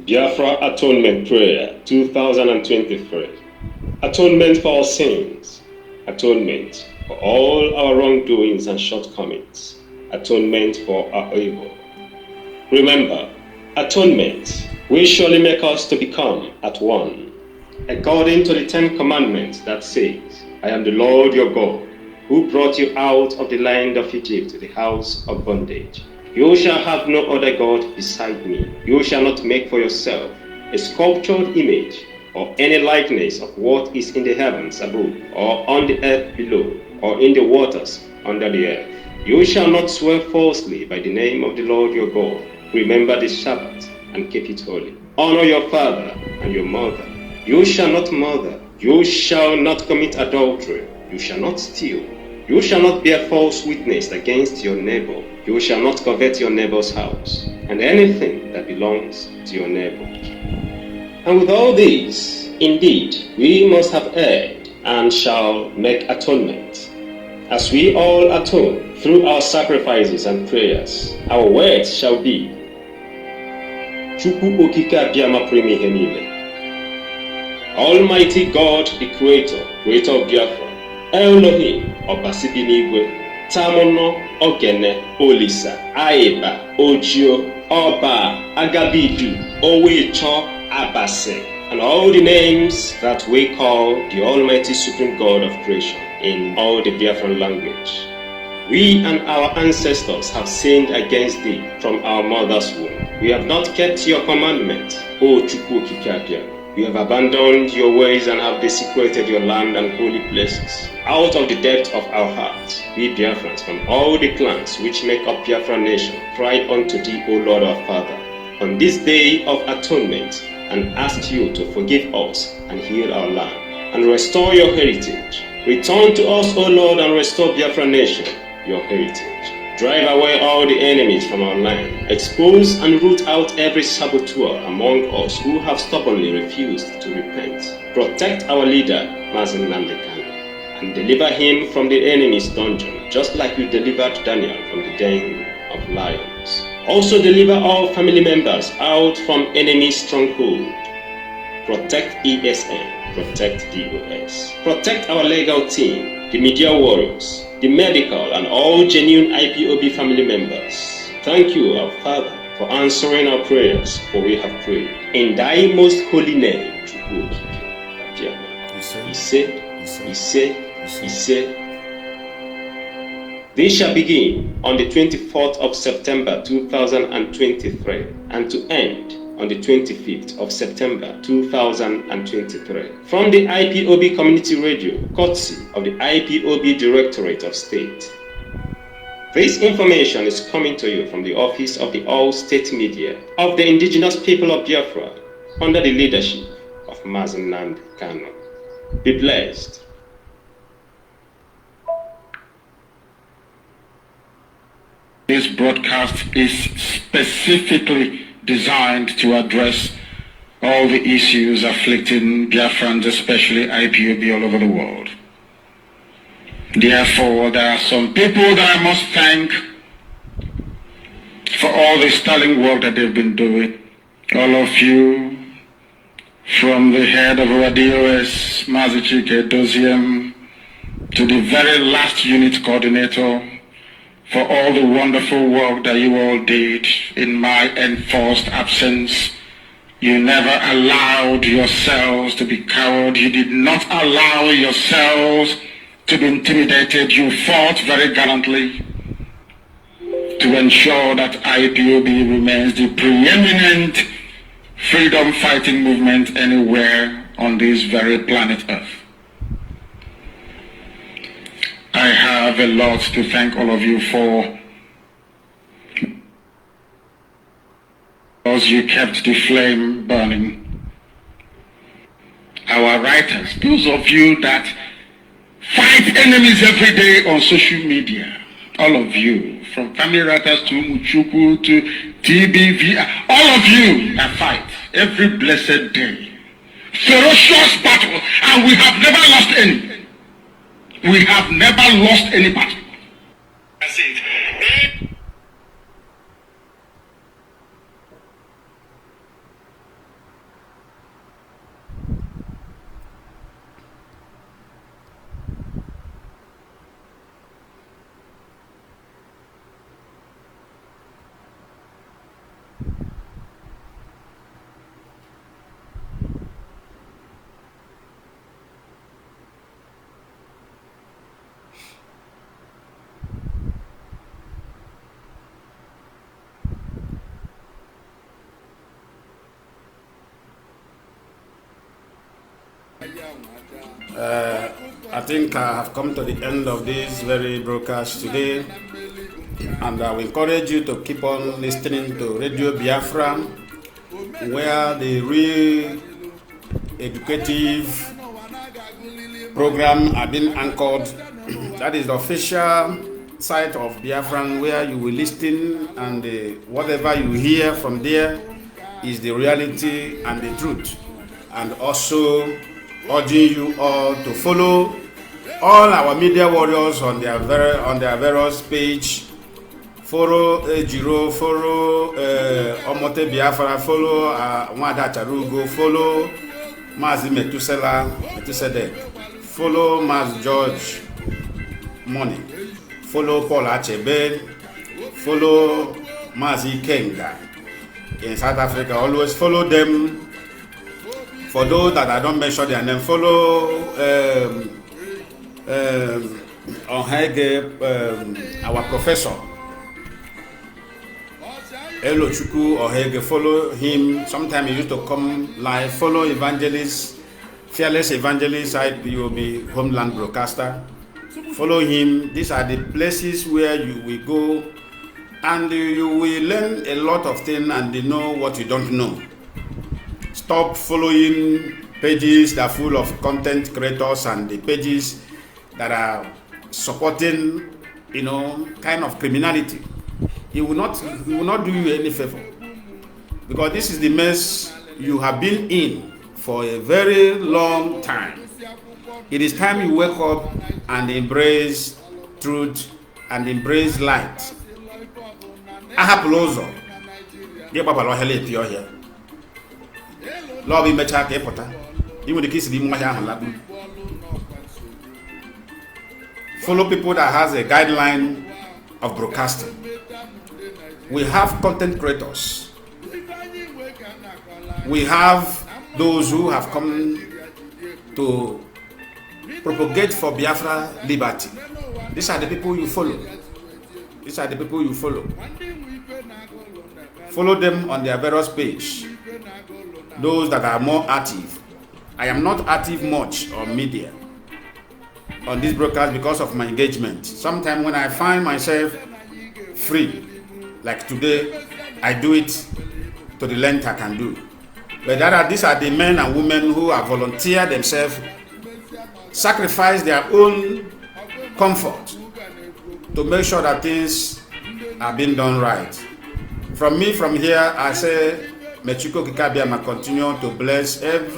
Biafra Atonement Prayer 2023. Atonement for our sins. Atonement for all our wrongdoings and shortcomings. Atonement for our evil. Remember, atonement will surely make us to become at one, according to the 10 commandments that says, I am the Lord your God, who brought you out of the land of Egypt to the house of bondage. You shall have no other God beside me. You shall not make for yourself a sculptured image or any likeness of what is in the heavens above, or on the earth below, or in the waters under the earth. You shall not swear falsely by the name of the Lord your God. Remember the Sabbath and keep it holy. Honor your father and your mother. You shall not murder. You shall not commit adultery. You shall not steal. You shall not bear false witness against your neighbor. You shall not covet your neighbor's house, and anything that belongs to your neighbor. And with all these, indeed, we must have erred and shall make atonement. As we all atone through our sacrifices and prayers, our words shall be, Chukwu okike abịama pụrụ ime ihe niile. Almighty God, the Creator of Biafra, Elohim, Ọbasi bi n'igwe, Tamono, Ogene, Olisa, Aiba, Ojio, Oba, Agabidu, Owecho, Abase, and all the names that we call the Almighty Supreme God of creation in all the Biafran language. We and our ancestors have sinned against thee from our mother's womb. We have not kept your commandment, O Chukwu okike abịama. You have abandoned your ways and have desecrated your land and holy places. Out of the depth of our hearts, we Biafrans from all the clans which make up Biafra nation cry unto thee, O Lord our Father, on this day of atonement, and ask you to forgive us and heal our land, and restore your heritage. Return to us, O Lord, and restore Biafra nation, your heritage. Drive away all the enemies from our land. Expose and root out every saboteur among us who have stubbornly refused to repent. Protect our leader, Mazi Lionman, and deliver him from the enemy's dungeon, just like you delivered Daniel from the den of lions. Also deliver all family members out from enemy's stronghold. Protect ESN, protect DOS. Protect our legal team, the media warriors, the medical, and all genuine IPOB family members. Thank you, our Father, for answering our prayers, for we have prayed. In thy most holy name, he said, This shall begin on the 24th of September 2023 and to end on the 25th of September 2023. From the IPOB Community Radio, courtesy of the IPOB Directorate of State. This information is coming to you from the Office of the All-State Media of the Indigenous People of Biafra under the leadership of Mazi Lionman Kanu. Be blessed. This broadcast is specifically designed to address all the issues afflicting Biafrans, especially IPOB, all over the world. Therefore, there are some people that I must thank for all the sterling work that they've been doing. All of you, from the head of our DOS, Mazi Doziem, to the very last unit coordinator, for all the wonderful work that you all did in my enforced absence. You never allowed yourselves to be cowed. You did not allow yourselves to be intimidated. You fought very gallantly to ensure that IPOB remains the preeminent freedom fighting movement anywhere on this very planet Earth. I have a lot to thank all of you for, because you kept the flame burning. Our writers, those of you that fight enemies every day on social media, all of you, from family writers to Muchuku to TBV, all of you that fight every blessed day. Ferocious battle, and we have never lost any. We have never lost any battle. That's it. I think I have come to the end of this very broadcast today, and I will encourage you to keep on listening to Radio Biafra, where the real educative program are being anchored. That is the official site of Biafran, where you will listen, and whatever you hear from there is the reality and the truth. And also urging you all to follow all our media warriors on their various page. Follow Ejiro, follow Omote Biafra, follow Nwada Charugo, follow Mazi Metusede, follow Mazi George Money, follow Paul Achebe, follow Mazi Kenga in South Africa. Always follow them. For those that I don't mention their name, follow Ohege, our professor Elo Chuku Ohege. Follow him. Sometimes he used to come live. Follow evangelist, fearless evangelist, IPOB Homeland Broadcaster. Follow him. These are the places where you will go, and you will learn a lot of things and you know what you don't know. Stop following pages that are full of content creators and the pages that are supporting, kind of criminality. It will not do you any favor, because this is the mess you have been in for a very long time. It is time you wake up and embrace truth and embrace light. Ahaplozo, dear Papa Lohele, you're here. Lord, we met a pota. You would kiss the Maya. follow people that has a guideline of broadcasting. We have content creators. We have those who have come to propagate for Biafra liberty. These are the people you follow. These are the people you follow. Follow them on their various page. Those that are more active. I am not active much on media, on this broadcast, because of my engagement. Sometimes when I find myself free, like today, I do it to the length I can do. But these are the men and women who have volunteered themselves, sacrifice their own comfort to make sure that things are being done right. From me, from here, I say, may Chukwu Kikabiyama continue to bless every